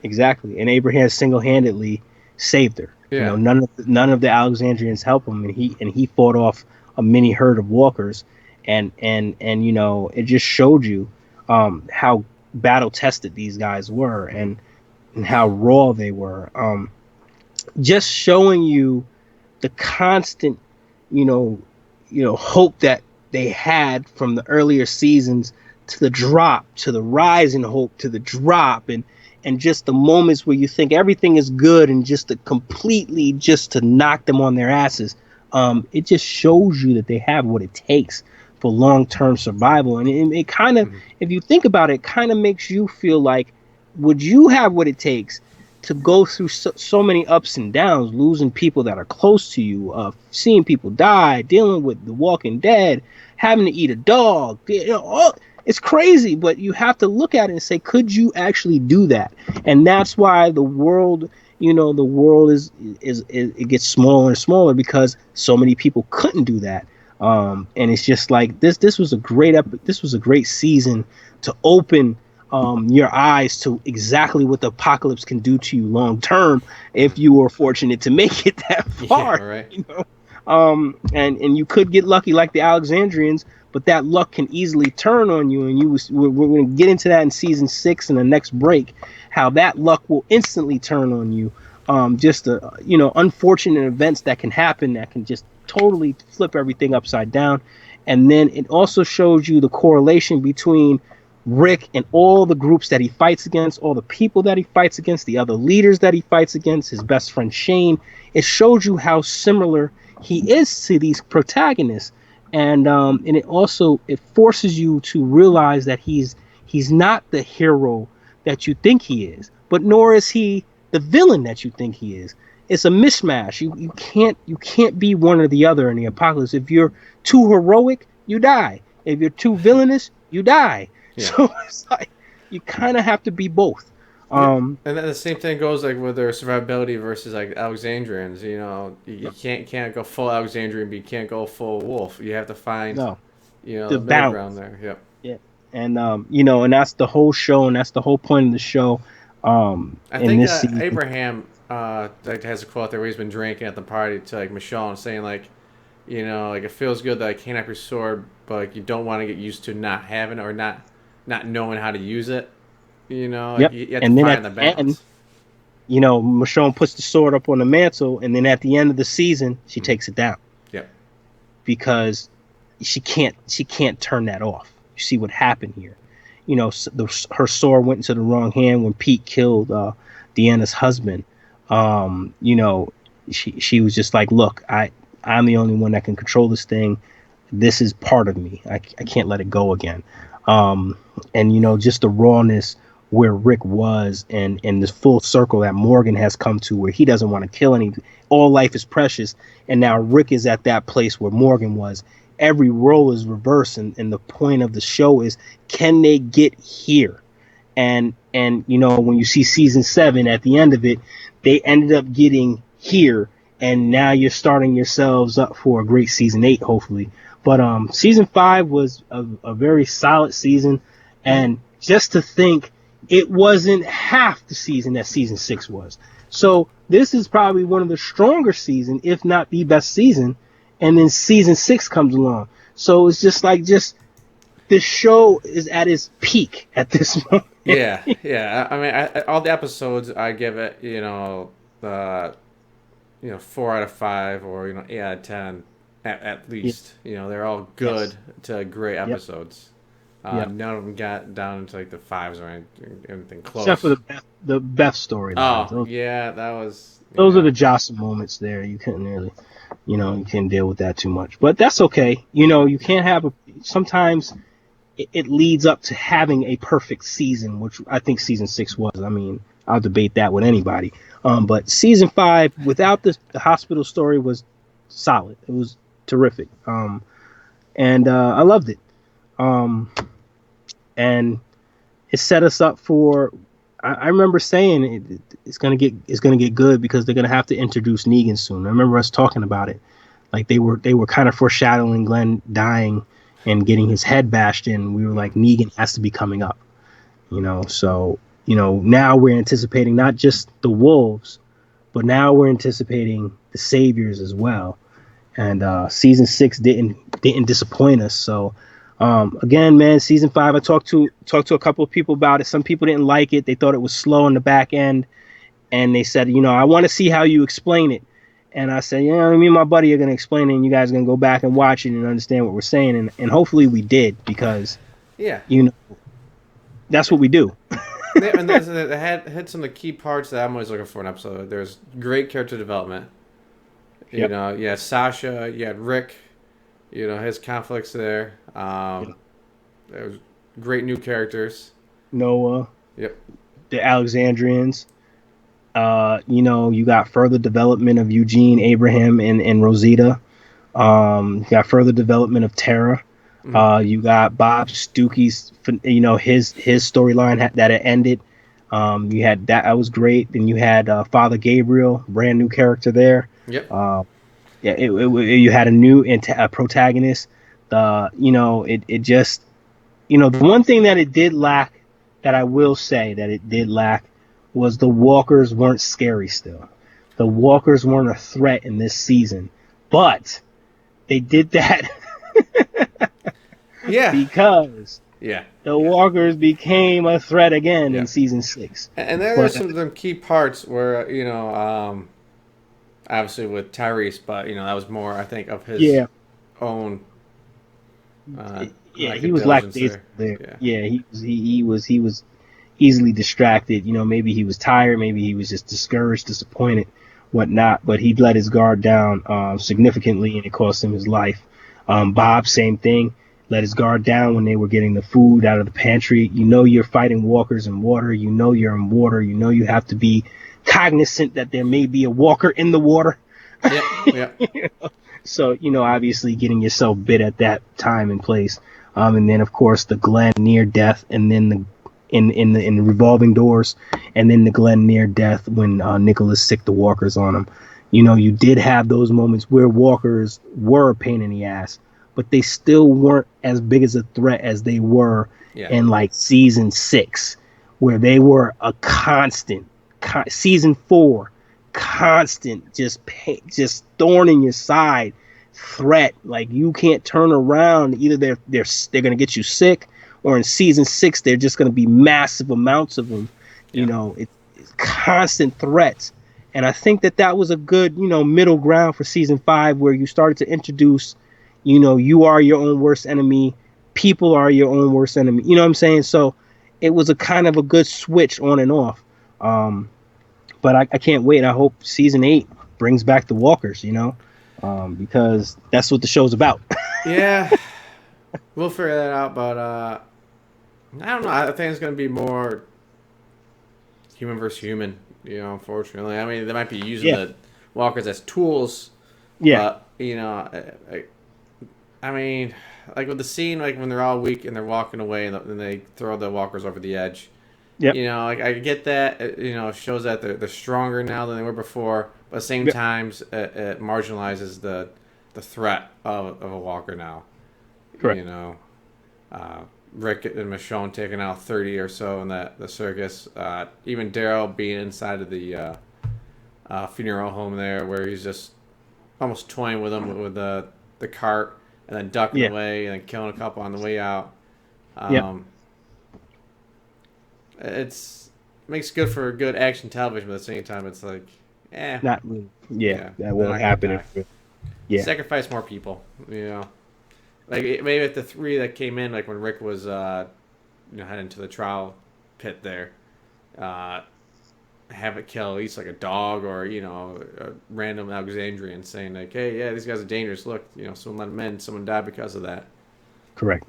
Exactly. And Abraham single-handedly saved her. Yeah. None of the Alexandrians helped him, and he fought off a mini herd of walkers, and it just showed you how battle tested these guys were, and how raw they were. Just showing you the constant, hope that they had from the earlier seasons to the drop, to the rise in hope, to the drop, and just the moments where you think everything is good, and just to knock them on their asses. It just shows you that they have what it takes for long-term survival. And it kind of, if you think about it, kind of makes you feel like, would you have what it takes to go through so many ups and downs, losing people that are close to you, seeing people die, dealing with the Walking Dead, having to eat a dog, It's crazy, but you have to look at it and say, could you actually do that? And that's why the world, the world is it gets smaller and smaller because so many people couldn't do that. And it's just like this was a great season to open your eyes to exactly what the apocalypse can do to you long term if you were fortunate to make it that far. Yeah, right. And you could get lucky like the Alexandrians, but that luck can easily turn on you. And we're going to get into that in season 6 in the next break, how that luck will instantly turn on you. Just unfortunate events that can happen that can just totally flip everything upside down. And then it also shows you the correlation between Rick and all the groups that he fights against, all the people that he fights against, the other leaders that he fights against, his best friend Shane. It shows you how similar he is to these protagonists. And it also forces you to realize that he's not the hero that you think he is, but nor is he the villain that you think he is. It's a mismatch. You can't be one or the other in the apocalypse. If you're too heroic, you die. If you're too villainous, you die. Yeah. So it's like you kind of have to be both. And then the same thing goes like with their survivability versus like Alexandrians. You can't go full Alexandrian, but you can't go full wolf. You have to find the middle ground there. Yep. Yeah. And and that's the whole show, and that's the whole point of the show. I think Abraham has a quote there where he's been drinking at the party to like Michonne and saying like, like it feels good that I can't have your sword, but like you don't want to get used to not having it or not knowing how to use it. You have to find the balance. Michonne puts the sword up on the mantle, and then at the end of the season, she takes it down. Yep. Because she can't turn that off. You see what happened here. Her sword went into the wrong hand when Pete killed Deanna's husband. She was just like, look, I'm the only one that can control this thing. This is part of me. I can't let it go again. And just the rawness where Rick was and this full circle that Morgan has come to where he doesn't want to kill anything. All life is precious. And now Rick is at that place where Morgan was. Every role is reversed. And the point of the show is, can they get here? And when you see season 7 at the end of it, they ended up getting here. And now you're starting yourselves up for a great season 8, hopefully. But season 5 was a very solid season. And just to think, it wasn't half the season that season 6 was. So this is probably one of the stronger seasons, if not the best season. And then season 6 comes along. So it's just this show is at its peak at this moment. Yeah. I mean, all the episodes, I give it, 4 out of 5 or 8 out of 10 at least. Yes. They're all good to great episodes. Yep. None of them got down into like the 5s or anything close. Except for the Beth story. Oh, that was. Those are the Jocelyn moments there. You couldn't really, you can't deal with that too much. But that's okay. You can't have sometimes it leads up to having a perfect season, which I think season 6 was. I mean, I'll debate that with anybody. But season 5, without the hospital story, was solid. It was terrific. And I loved it. And it set us up for. I remember saying it's gonna get good because they're gonna have to introduce Negan soon. I remember us talking about it, like they were kind of foreshadowing Glenn dying and getting his head bashed in. We were like, Negan has to be coming up, So now we're anticipating not just the wolves, but now we're anticipating the saviors as well. And season 6 didn't disappoint us. So. Again, man, season 5, I talked to a couple of people about it. Some people didn't like it. They thought it was slow in the back end. And they said, I want to see how you explain it. And I said, me and my buddy are going to explain it, and you guys are going to go back and watch it and understand what we're saying. And hopefully we did, because, that's what we do. And they had some of the key parts that I'm always looking for in an episode. There's great character development. You had Sasha, you had Rick. His conflicts there. There was great new characters. Noah. Yep. The Alexandrians. You got further development of Eugene, Abraham, and Rosita. You got further development of Tara. You got Bob Stuckey's, his storyline that it ended. You had that was great. Then you had Father Gabriel, brand new character there. Yep. Yeah, you had a new protagonist. It just, the one thing that it did lack, that I will say that it did lack, was the walkers weren't scary still. The walkers weren't a threat in this season, but they did that Yeah. because Yeah. the walkers became a threat again Yeah. in season 6. And there are But some of them key parts where obviously with Tyrese, but that was more I think of his yeah, own yeah, lack he of was diligence lackadaisical there. there. Yeah, he was easily distracted. Maybe he was tired, maybe he was just discouraged, disappointed, whatnot. But he let his guard down significantly, and it cost him his life. Bob, same thing. Let his guard down when they were getting the food out of the pantry. You're fighting walkers in water. You're in water. You have to be cognizant that there may be a walker in the water. Yeah. Yeah. So, obviously getting yourself bit at that time and place. And then of course the Glen near death, and then in the revolving doors, and then the Glen near death when Nicholas sicked the walkers on him. You did have those moments where walkers were a pain in the ass, but they still weren't as big as a threat as they were Yeah. in like season 6, where they were a constant. Season 4, constant, just thorn in your side threat. Like, you can't turn around. Either they're gonna get you sick, or in season 6 they're just gonna be massive amounts of them. Yeah. It's constant threats. And I think that was a good middle ground for season 5, where you started to introduce, you are your own worst enemy, people are your own worst enemy, what I'm saying? So it was a kind of a good switch on and off. But I can't wait. I hope season 8 brings back the walkers, because that's what the show's about. Yeah. We'll figure that out, but I don't know. I think it's going to be more human versus human, unfortunately. I mean, they might be using the walkers as tools, Yeah. but, I mean, like with the scene, like when they're all weak and they're walking away and then they throw the walkers over the edge. Yep. Like I get that. It shows that they're stronger now than they were before, but at the same Yep. time, it marginalizes the threat of a walker now. Correct. Rick and Michonne taking out 30 or so in the circus. Even Daryl being inside of the funeral home there, where he's just almost toying with them with the cart, and then ducking away and then killing a couple on the way out. It's makes good for good action television, but at the same time, it's like, not really. That won't happen. Sacrifice more people, Like maybe at the 3 that came in, like when Rick was, heading to the trial pit there, have it kill at least like a dog or a random Alexandrian, saying like, hey, yeah, these guys are dangerous. Look, someone let them in. Someone died because of that. Correct.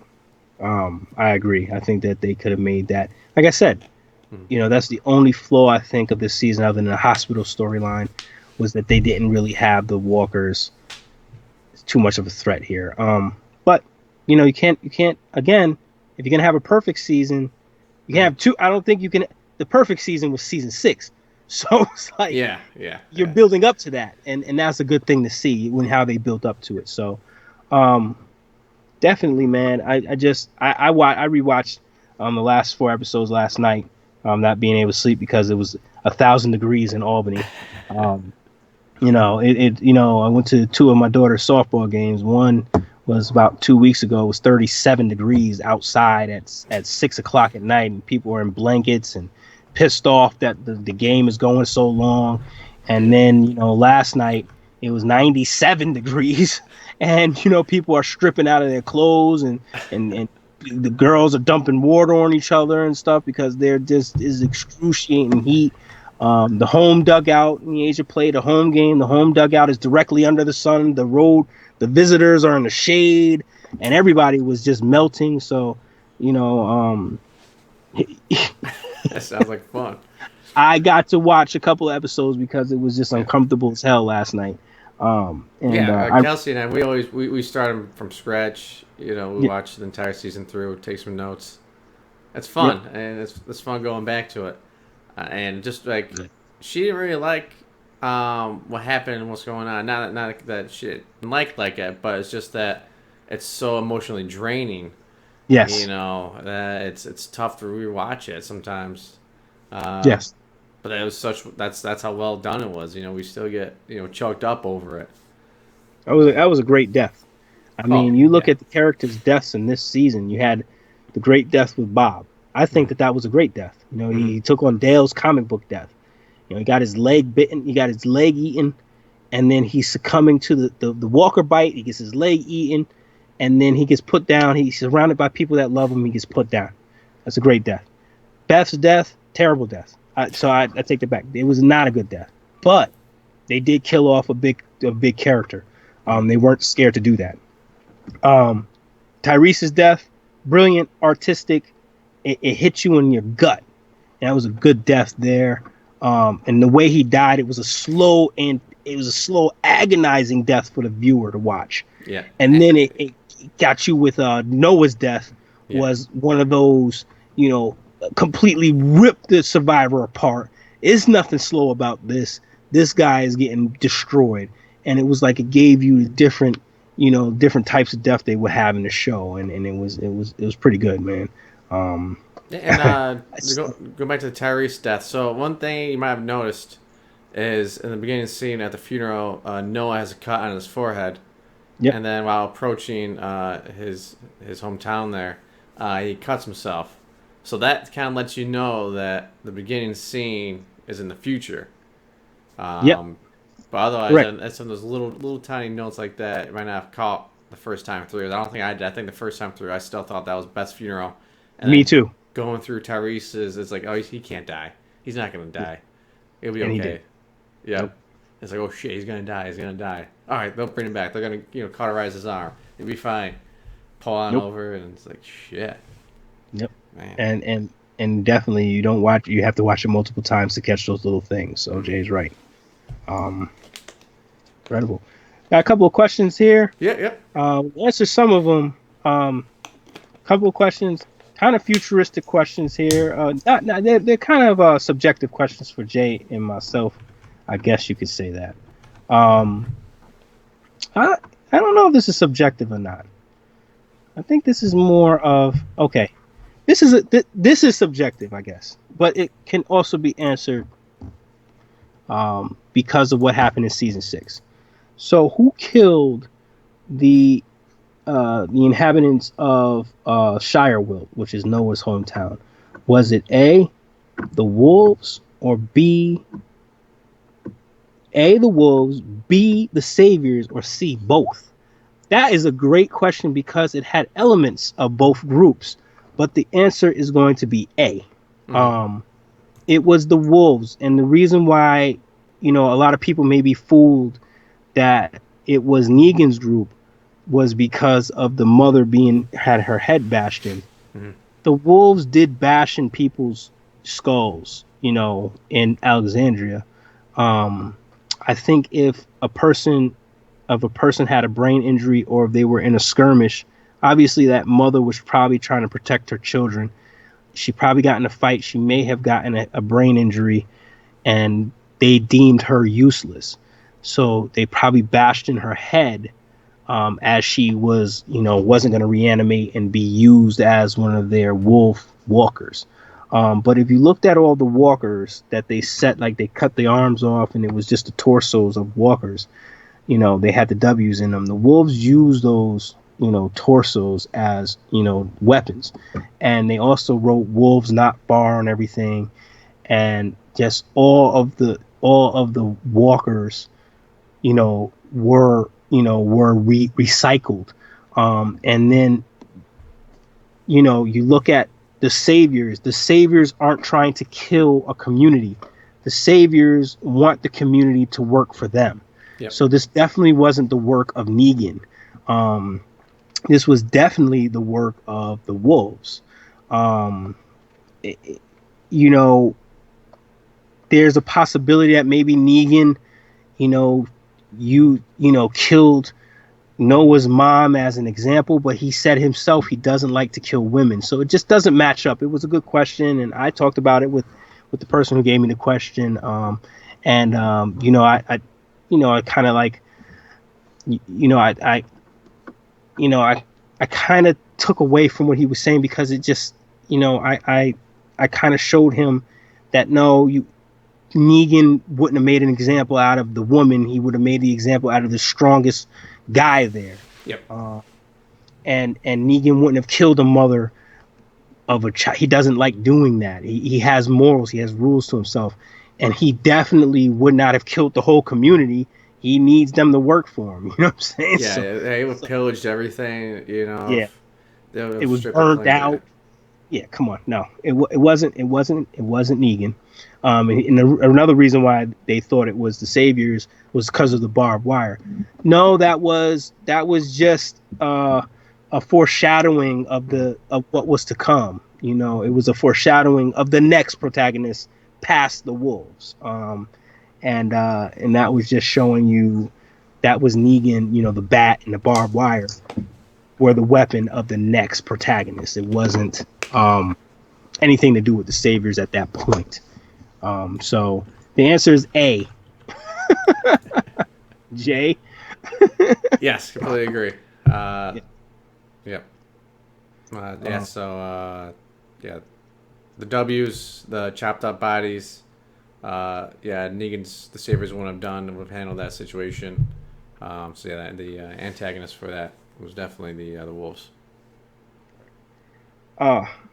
I agree. I think that they could have made that. Like I said, that's the only flaw I think of this season, other than the hospital storyline, was that they didn't really have the walkers. It's too much of a threat here. But you can't again, if you're gonna have a perfect season, you can have two. I don't think you can. The perfect season was season 6, so it's like you're building up to that, and that's a good thing to see when how they built up to it. So, definitely, man. I rewatched the last 4 episodes last night, not being able to sleep because it was 1,000 degrees in Albany. I went to 2 of my daughter's softball games. One was about 2 weeks ago. It was 37 degrees outside at 6 o'clock at night, and people were in blankets and pissed off that the game is going so long. And then last night it was 97 degrees, and people are stripping out of their clothes, and the girls are dumping water on each other and stuff because there just is excruciating heat. The home dugout in the Asia played a home game. The home dugout is directly under the sun. The visitors are in the shade, and everybody was just melting. So, that sounds like fun. I got to watch a couple of episodes because it was just uncomfortable as hell last night. Kelsey and I, we start them from scratch. You know, we Yeah, watch the entire season through, take some notes. It's yep, fun, and it's fun going back to it. And just like she didn't really like what happened and what's going on. Not that she didn't like it, but it's just that it's so emotionally draining. You yes, know that it's tough to rewatch it sometimes. Um, yes. but it was such that's how well done it was. You know, we still get choked up over it. That was a great death. I Oh mean, you look yeah. at the characters' deaths in this season. You had the great death with Bob. I think Mm-hmm. that was a great death. Mm-hmm. He took on Dale's comic book death. He got his leg bitten, he got his leg eaten, and then he's succumbing to the walker bite. He gets his leg eaten, and then he gets put down. He's surrounded by people that love him. He gets put down. That's a great death. Beth's death, terrible death. I take it back. It was not a good death, but they did kill off a big character. Mm-hmm. They weren't scared to do that. Um, Tyrese's death, brilliant, artistic. It hit you in your gut. And that was a good death there. And the way he died, it was a slow, agonizing death for the viewer to watch. Yeah. And then it got you with Noah's death Yeah. was one of those, completely ripped the survivor apart. There's nothing slow about this. This guy is getting destroyed, and it was like it gave you different types of death they would have in the show, and it was pretty good, man. Um, And to go back to the Tyrese death. So one thing you might have noticed is in the beginning scene at the funeral, Noah has a cut on his forehead, yep, and then while approaching his hometown there, he cuts himself. So that kind of lets you know that the beginning scene is in the future. yep, But otherwise, correct. and some of those little tiny notes like that you might not have caught the first time through. I don't think I did. I think the first time through, I still thought that was Beth's funeral, and Me then too. going through Tyrese's, it's like, oh, he can't die. He's not gonna Yeah, die. It'll be and he okay. did. Yep. Nope. It's like, oh shit, he's gonna die. He's gonna die. All right, they'll bring him back. They're gonna cauterize his arm. It'll be fine. Pull on Nope. over, and it's like shit, Yep. man. And definitely you don't watch. You have to watch it multiple times to catch those little things. So Mm-hmm. Jay's right. Um, Incredible. Got a couple of questions here. Yeah, yep. Answer some of them. Couple of questions, kind of futuristic questions here. Not they're kind of subjective questions for Jay and myself. I guess you could say that. Um, I I don't know if this is subjective or not. I think this is more of okay. This is subjective, I guess, but it can also be answered because of what happened in season 6. So, who killed the the inhabitants of Shirewild, which is Noah's hometown? Was it A, the wolves, or A, the wolves, B, the saviors, or C, both? That is a great question because it had elements of both groups, but the answer is going to be A. Mm-hmm. Um, it was the wolves, and the reason why a lot of people may be fooled that it was Negan's group was because of the mother had her head bashed in. Mm-hmm. The wolves did bash in people's skulls, in Alexandria. I think if a person had a brain injury or if they were in a skirmish, obviously that mother was probably trying to protect her children. She probably got in a fight. She may have gotten a brain injury, and they deemed her useless. So they probably bashed in her head as she wasn't going to reanimate and be used as one of their wolf walkers. But if you looked at all the walkers that they set, like they cut the arms off and it was just the torsos of walkers, they had the W's in them. The wolves used those, torsos as, weapons. And they also wrote wolves not far on everything. And just all of the walkers, were recycled. And then, you look at the saviors. The saviors aren't trying to kill a community. The saviors want the community to work for them. Yep. So this definitely wasn't the work of Negan. This was definitely the work of the wolves. You know, there's a possibility that maybe Negan, killed Noah's mom as an example, but he said himself he doesn't like to kill women. So it just doesn't match up. It was a good question, and I talked about it with the person who gave me the question. I kind of like, I kind of took away from what he was saying because it just, I kind of showed him that no, Negan wouldn't have made an example out of the woman. He would have made the example out of the strongest guy there. Yep. And Negan wouldn't have killed a mother of a child. He doesn't like doing that. He has morals. He has rules to himself. And he definitely would not have killed the whole community. He needs them to work for him. You know what I'm saying? Yeah, they would pillaged everything. Yeah. It was stripped burned clean. out. Yeah, come on. No, it wasn't Negan. And another reason why they thought it was the Saviors was because of the barbed wire. No, that was just a foreshadowing of what was to come. It was a foreshadowing of the next protagonist past the wolves. And that was just showing you that was Negan. The bat and the barbed wire were the weapon of the next protagonist. It wasn't anything to do with the Saviors at that point. So the answer is A. Jay? Yes, completely agree. Yep. The W's, the chopped up bodies. Negan's the Saviors wouldn't have done, would have handled that situation. The antagonist for that was definitely the Wolves.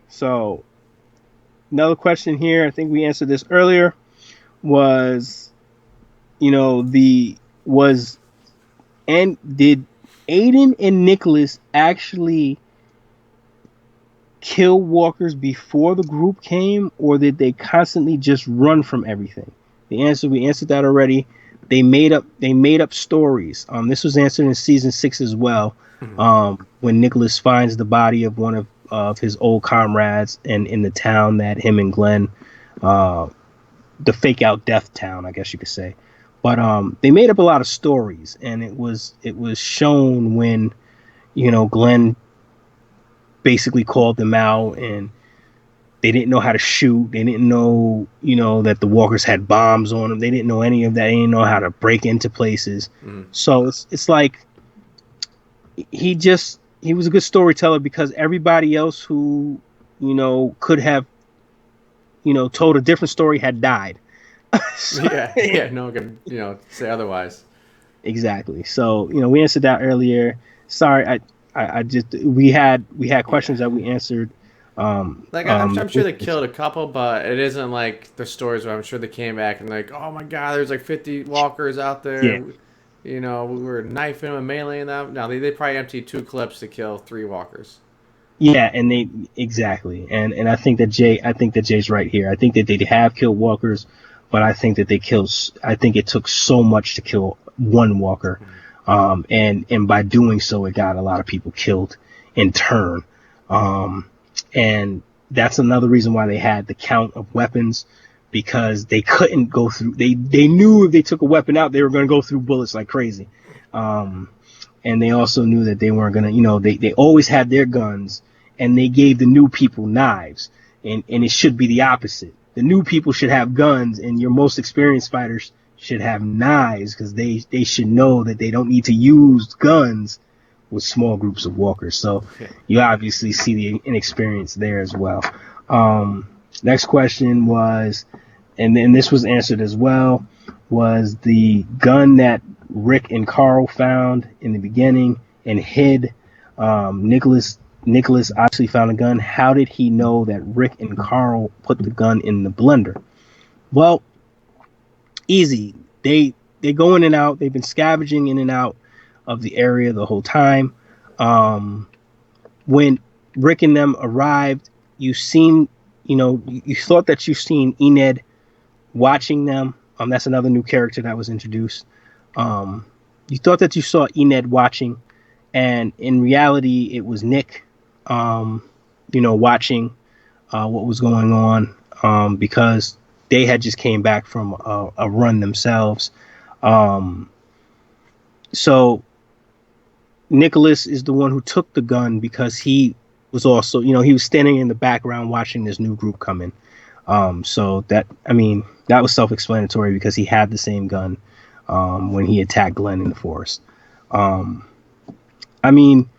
So another question here, I think we answered this earlier, was, did Aiden and Nicholas actually kill walkers before the group came, or did they constantly just run from everything? We answered that already. They made up stories. This was answered in season 6 as well. When Nicholas finds the body of one of his old comrades in the town that him and Glenn, the fake out death town, I guess you could say. But they made up a lot of stories, and it was shown when, Glenn basically called them out, and they didn't know how to shoot. They didn't know, that the walkers had bombs on them. They didn't know any of that. They didn't know how to break into places. So it's like he was a good storyteller because everybody else who, could have, told a different story had died. So, no one can, say otherwise. Exactly. So, we answered that earlier. Sorry, I just we had questions that we answered. I'm sure they killed a couple, but it isn't like the stories where I'm sure they came back and like, oh my god, there's like 50 walkers out there. Yeah. We were knifing them and meleeing them. No, they probably emptied 2 clips to kill 3 walkers. Yeah, and they exactly, and I think that Jay's right here. I think that they have killed walkers, but I think that I think it took so much to kill one walker, and by doing so, it got a lot of people killed in turn, and that's another reason why they had the count of weapons, because they couldn't go through. They knew if they took a weapon out, they were going to go through bullets like crazy, and they also knew that they weren't going to. They always had their guns, and they gave the new people knives, and it should be the opposite. The new people should have guns, and your most experienced fighters should have knives, because they should know that they don't need to use guns with small groups of walkers. So you obviously see the inexperience there as well. Next question was, and then this was answered as well, was the gun that Rick and Carl found in the beginning and hid. Nicholas obviously found a gun. How did he know that Rick and Carl put the gun in the blender? Well, easy. They go in and out. They've been scavenging in and out of the area the whole time. When Rick and them arrived, you thought that you've seen Enid watching them. That's another new character that was introduced. You thought that you saw Enid watching, and in reality, it was Nick, watching what was going on, because they had just came back from a run themselves. So Nicholas is the one who took the gun because he was also, he was standing in the background watching this new group come in. So that was self-explanatory because he had the same gun when he attacked Glenn in the forest. Um, I mean,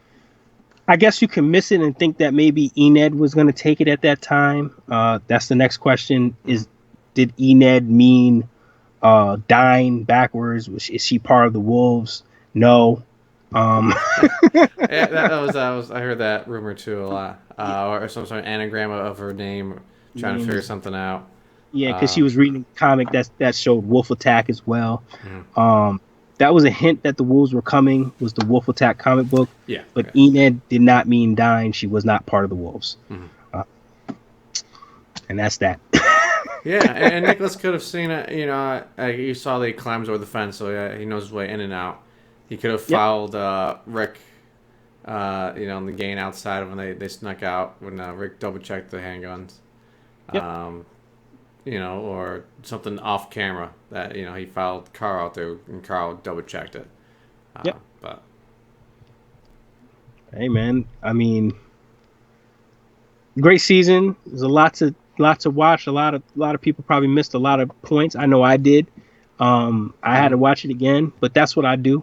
I guess you can miss it and think that maybe Enid was going to take it at that time. That's the next question: did Enid mean dying backwards? Is she part of the wolves? No. Yeah, that was I heard that rumor too a lot, or some sort of anagram of her name, trying to figure something out. Yeah, because she Um, was reading a comic that showed Wolf Attack as well. mhm. That was a hint that the wolves were coming. Was the Wolf Attack comic book? Yeah, But yeah. Enid did not mean dying. She was not part of the wolves, Mhm. uh, and that's that. Yeah, and Nicholas could have seen it. You saw that he climbs over the fence, so yeah, he knows his way in and out. He could have Yep. followed Rick, in the gain outside of when they snuck out when Rick double checked the handguns, Yep. um, or something off camera that he followed Carl out there and Carl double checked it. Yep. But Hey man, I mean, great season. There's a lot to watch. A lot of people probably missed a lot of points. I know I did. I had to mhm. watch it again, but that's what I do.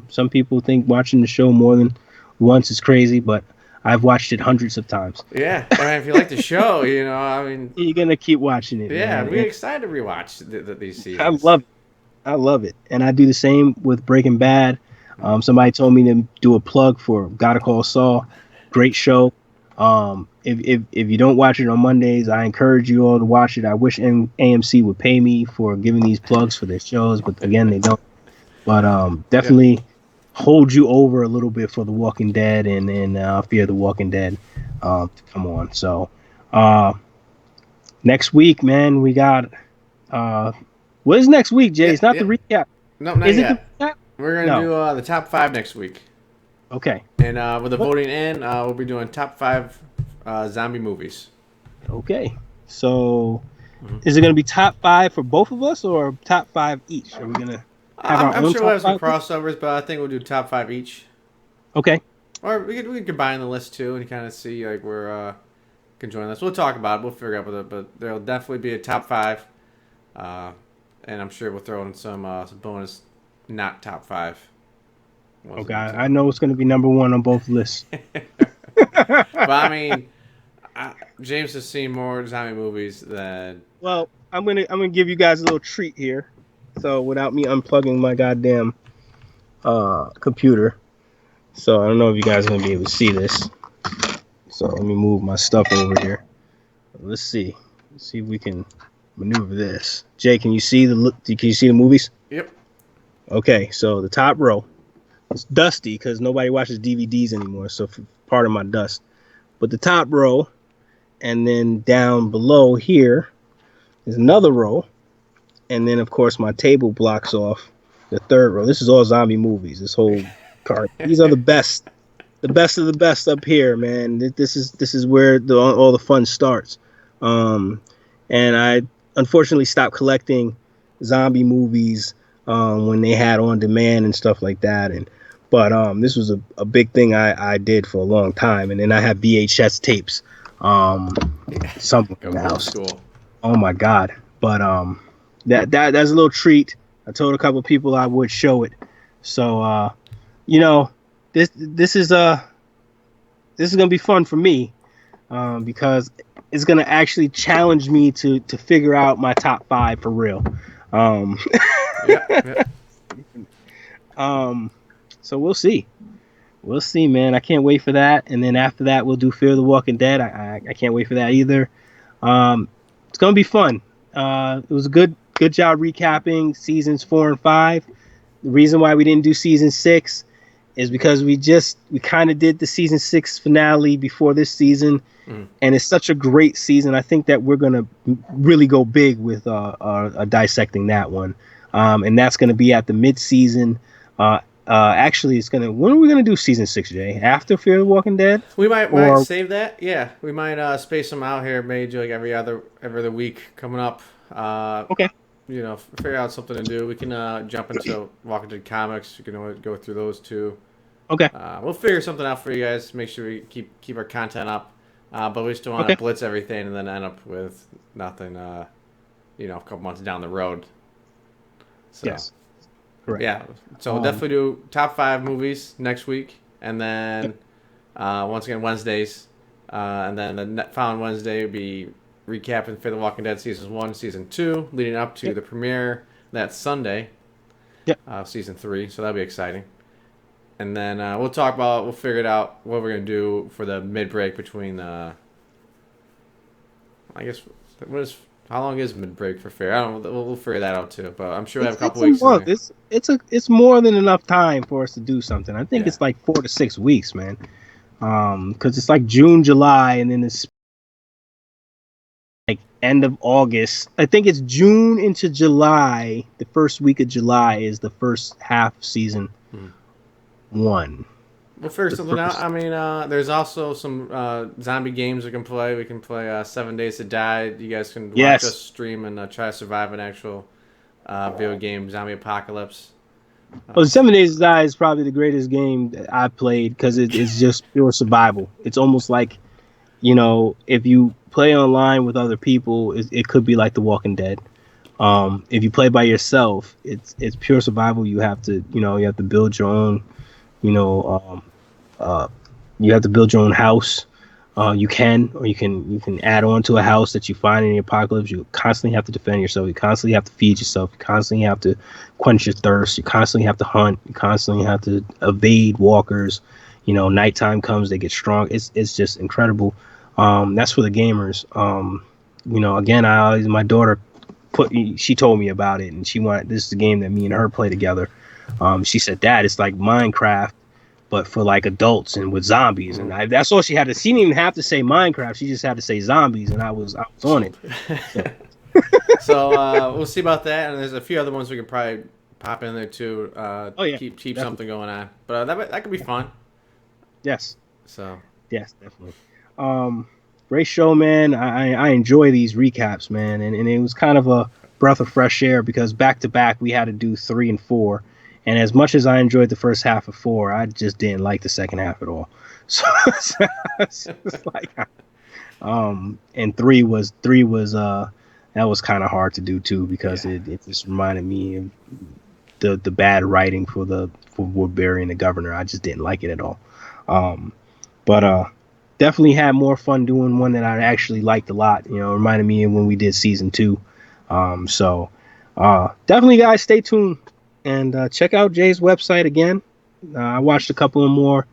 Some people think watching the show more than once is crazy, but I've watched it hundreds of times. Yeah, I mean, if you like the show, I mean, You're gonna keep watching it, yeah, man. we're And excited to rewatch these I seasons. love it. I love it, and I do the same with Breaking Bad. Mhm. Somebody told me to do a plug for Gotta Call Saul. Great show. If you don't watch it on Mondays, I encourage you all to watch it. I wish AMC would pay me for giving these plugs for their shows, but again, they don't. But Yeah. definitely hold you over a little bit for The Walking Dead and Fear the Walking Dead to come on. So uh, next week, man, we got what is next week, Jay? Yeah, It's not the yeah. recap. No, not Is it the yet. recap? We're gonna No. do the top five next week, Okay. and with the What? voting in, we'll be doing top five zombie movies. Okay. So Mhm. is it going to be top five for both of us or top five each? Are we going to have I'm, our I'm own sure we'll top have some five list? crossovers, but I think we'll do top five each, Okay. or we could combine the list too and kind of see like where can join us. We'll talk about it. We'll figure out with it, but there'll definitely be a top five, uh, and I'm sure we'll throw in some bonus not top five ones Okay. in there too. I know it's going to be number one on both lists. But I mean, James has seen more zombie movies than. Well, I'm gonna give you guys a little treat here. So without me unplugging my goddamn computer, so I don't know if you guys are gonna be able to see this. So let me move my stuff over here. Let's see. Let's see if we can maneuver this. Jay, can you see the movies? Yep. Okay, so the top row. It's dusty because nobody watches DVDs anymore, so part of my dust. But the top row, and then down below here is another row, and then of course my table blocks off the third row. This is all zombie movies. This whole card. These are the best of the best up here, man. This is where all the fun starts. Um, and I unfortunately stopped collecting zombie movies when they had on demand and stuff like that. But this was a big thing I did for a long time. And then I have VHS tapes somewhere in Go the old house. school. Oh my god! But that's a little treat. I told a couple of people I would show it. So you know, this is gonna be fun for me because it's gonna actually challenge me to figure out my top five for real. Um, Yep. Yep. um, so we'll see. We'll see, man. I can't wait for that. And then after that, we'll do Fear the Walking Dead. I can't wait for that either. It's gonna be fun. It was a good job recapping seasons 4 and 5. The reason why we didn't do season 6 is because we kind of did the season 6 finale before this season, Mm. and it's such a great season. I think that we're gonna really go big with dissecting that one, and that's gonna be at the mid season. Actually, it's gonna. When are we gonna do season 6, Jay? After Fear the Walking Dead, We might or save that. Yeah, we might space them out here, maybe like every other week coming up. okay? figure out something to do, we can jump into Walking Dead comics. You can always go through those too. Okay. We'll figure something out for you guys. Make sure we keep our content up. But we still want to blitz everything and then end up with nothing. A couple months down the road. So, yes. Correct. Yeah. So we'll definitely do top 5 movies next week, and then once again Wednesdays, and then the following Wednesday will be recapping Fear the Walking Dead season 1, season 2, leading up to the premiere that Sunday. Season 3. So that'll be exciting. And then we'll figure it out what we're gonna do for the mid break between I guess how long is mid break for Fair? I don't know. We'll figure that out too. But I'm sure we have a couple weeks. It's more than enough time for us to do something. I think it's like 4 to 6 weeks, man. Because it's like June, July, and then it's like end of August. I think it's June into July. The first week of July is the first half of season 1. We'll figure something out. I mean, there's also some zombie games we can play. We can play 7 Days to Die. You guys can watch us stream and try to survive an actual video game, zombie apocalypse. 7 Days to Die is probably the greatest game that I've played because it's just pure survival. It's almost like, if you play online with other people, it could be like The Walking Dead. If you play by yourself, it's pure survival. You have to build your own. You have to build your own house. You can add on to a house that you find in the apocalypse. You constantly have to defend yourself. You constantly have to feed yourself. You constantly have to quench your thirst. You constantly have to hunt. You constantly have to evade walkers. Nighttime comes, they get strong. It's just incredible. That's for the gamers. Again, my daughter she told me about it, and this is the game that me and her play together. She said, "Dad, it's like Minecraft, but for like adults and with zombies." And that's all she had to. She didn't even have to say Minecraft. She just had to say zombies, and I was on it. So we'll see about that, and there's a few other ones we can probably pop in there too. Keep something going on, but that could be fun. Yes. So. Yes, definitely. Great show, man. I enjoy these recaps, man, and it was kind of a breath of fresh air because back to back we had to do 3 and 4. And as much as I enjoyed the first half of 4, I just didn't like the second half at all. So it's like, and 3 was that was kind of hard to do too because it just reminded me of the bad writing for Woodbury and the Governor. I just didn't like it at all. But definitely had more fun doing one that I actually liked a lot. Reminded me of when we did season 2. So definitely, guys, stay tuned. And check out Jay's website again. I watched a couple of more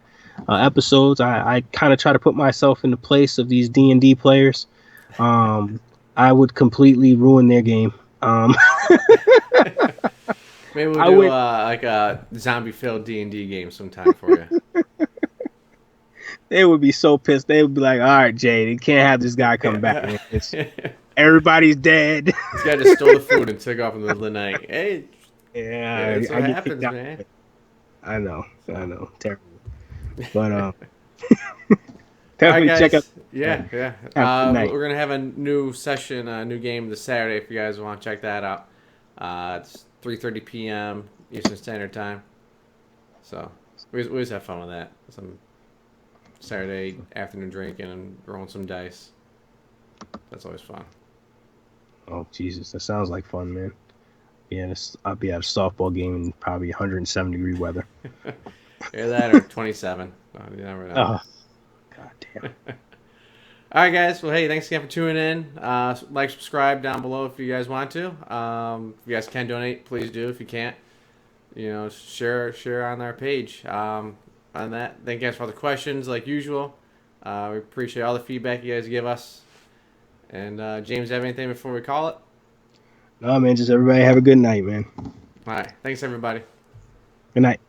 episodes. I kind of try to put myself in the place of these D&D players. I would completely ruin their game. Maybe we'll do like a zombie-filled D&D game sometime for you. They would be so pissed. They would be like, "All right, Jay, they can't have this guy come back. Everybody's dead." This guy just stole the food and took off in the middle of the night. Hey. Yeah, that's what happens, man. I know. Terrible. But definitely check out. Yeah. We're gonna have a new session, a new game this Saturday. If you guys want to check that out, it's 3:30 p.m. Eastern Standard Time. So we always have fun with that. Some Saturday afternoon drinking and rolling some dice. That's always fun. Oh Jesus, that sounds like fun, man. Yeah, I'll be at a softball game in probably 107-degree weather. Either that or 27. You never know. Oh, God damn. All right, guys. Well, hey, thanks again for tuning in. Like, subscribe down below if you guys want to. If you guys can donate, please do. If you can't, share on our page. On that, thank you guys for all the questions, like usual. We appreciate all the feedback you guys give us. And James, have anything before we call it? No, man. Just everybody have a good night, man. All right. Thanks, everybody. Good night.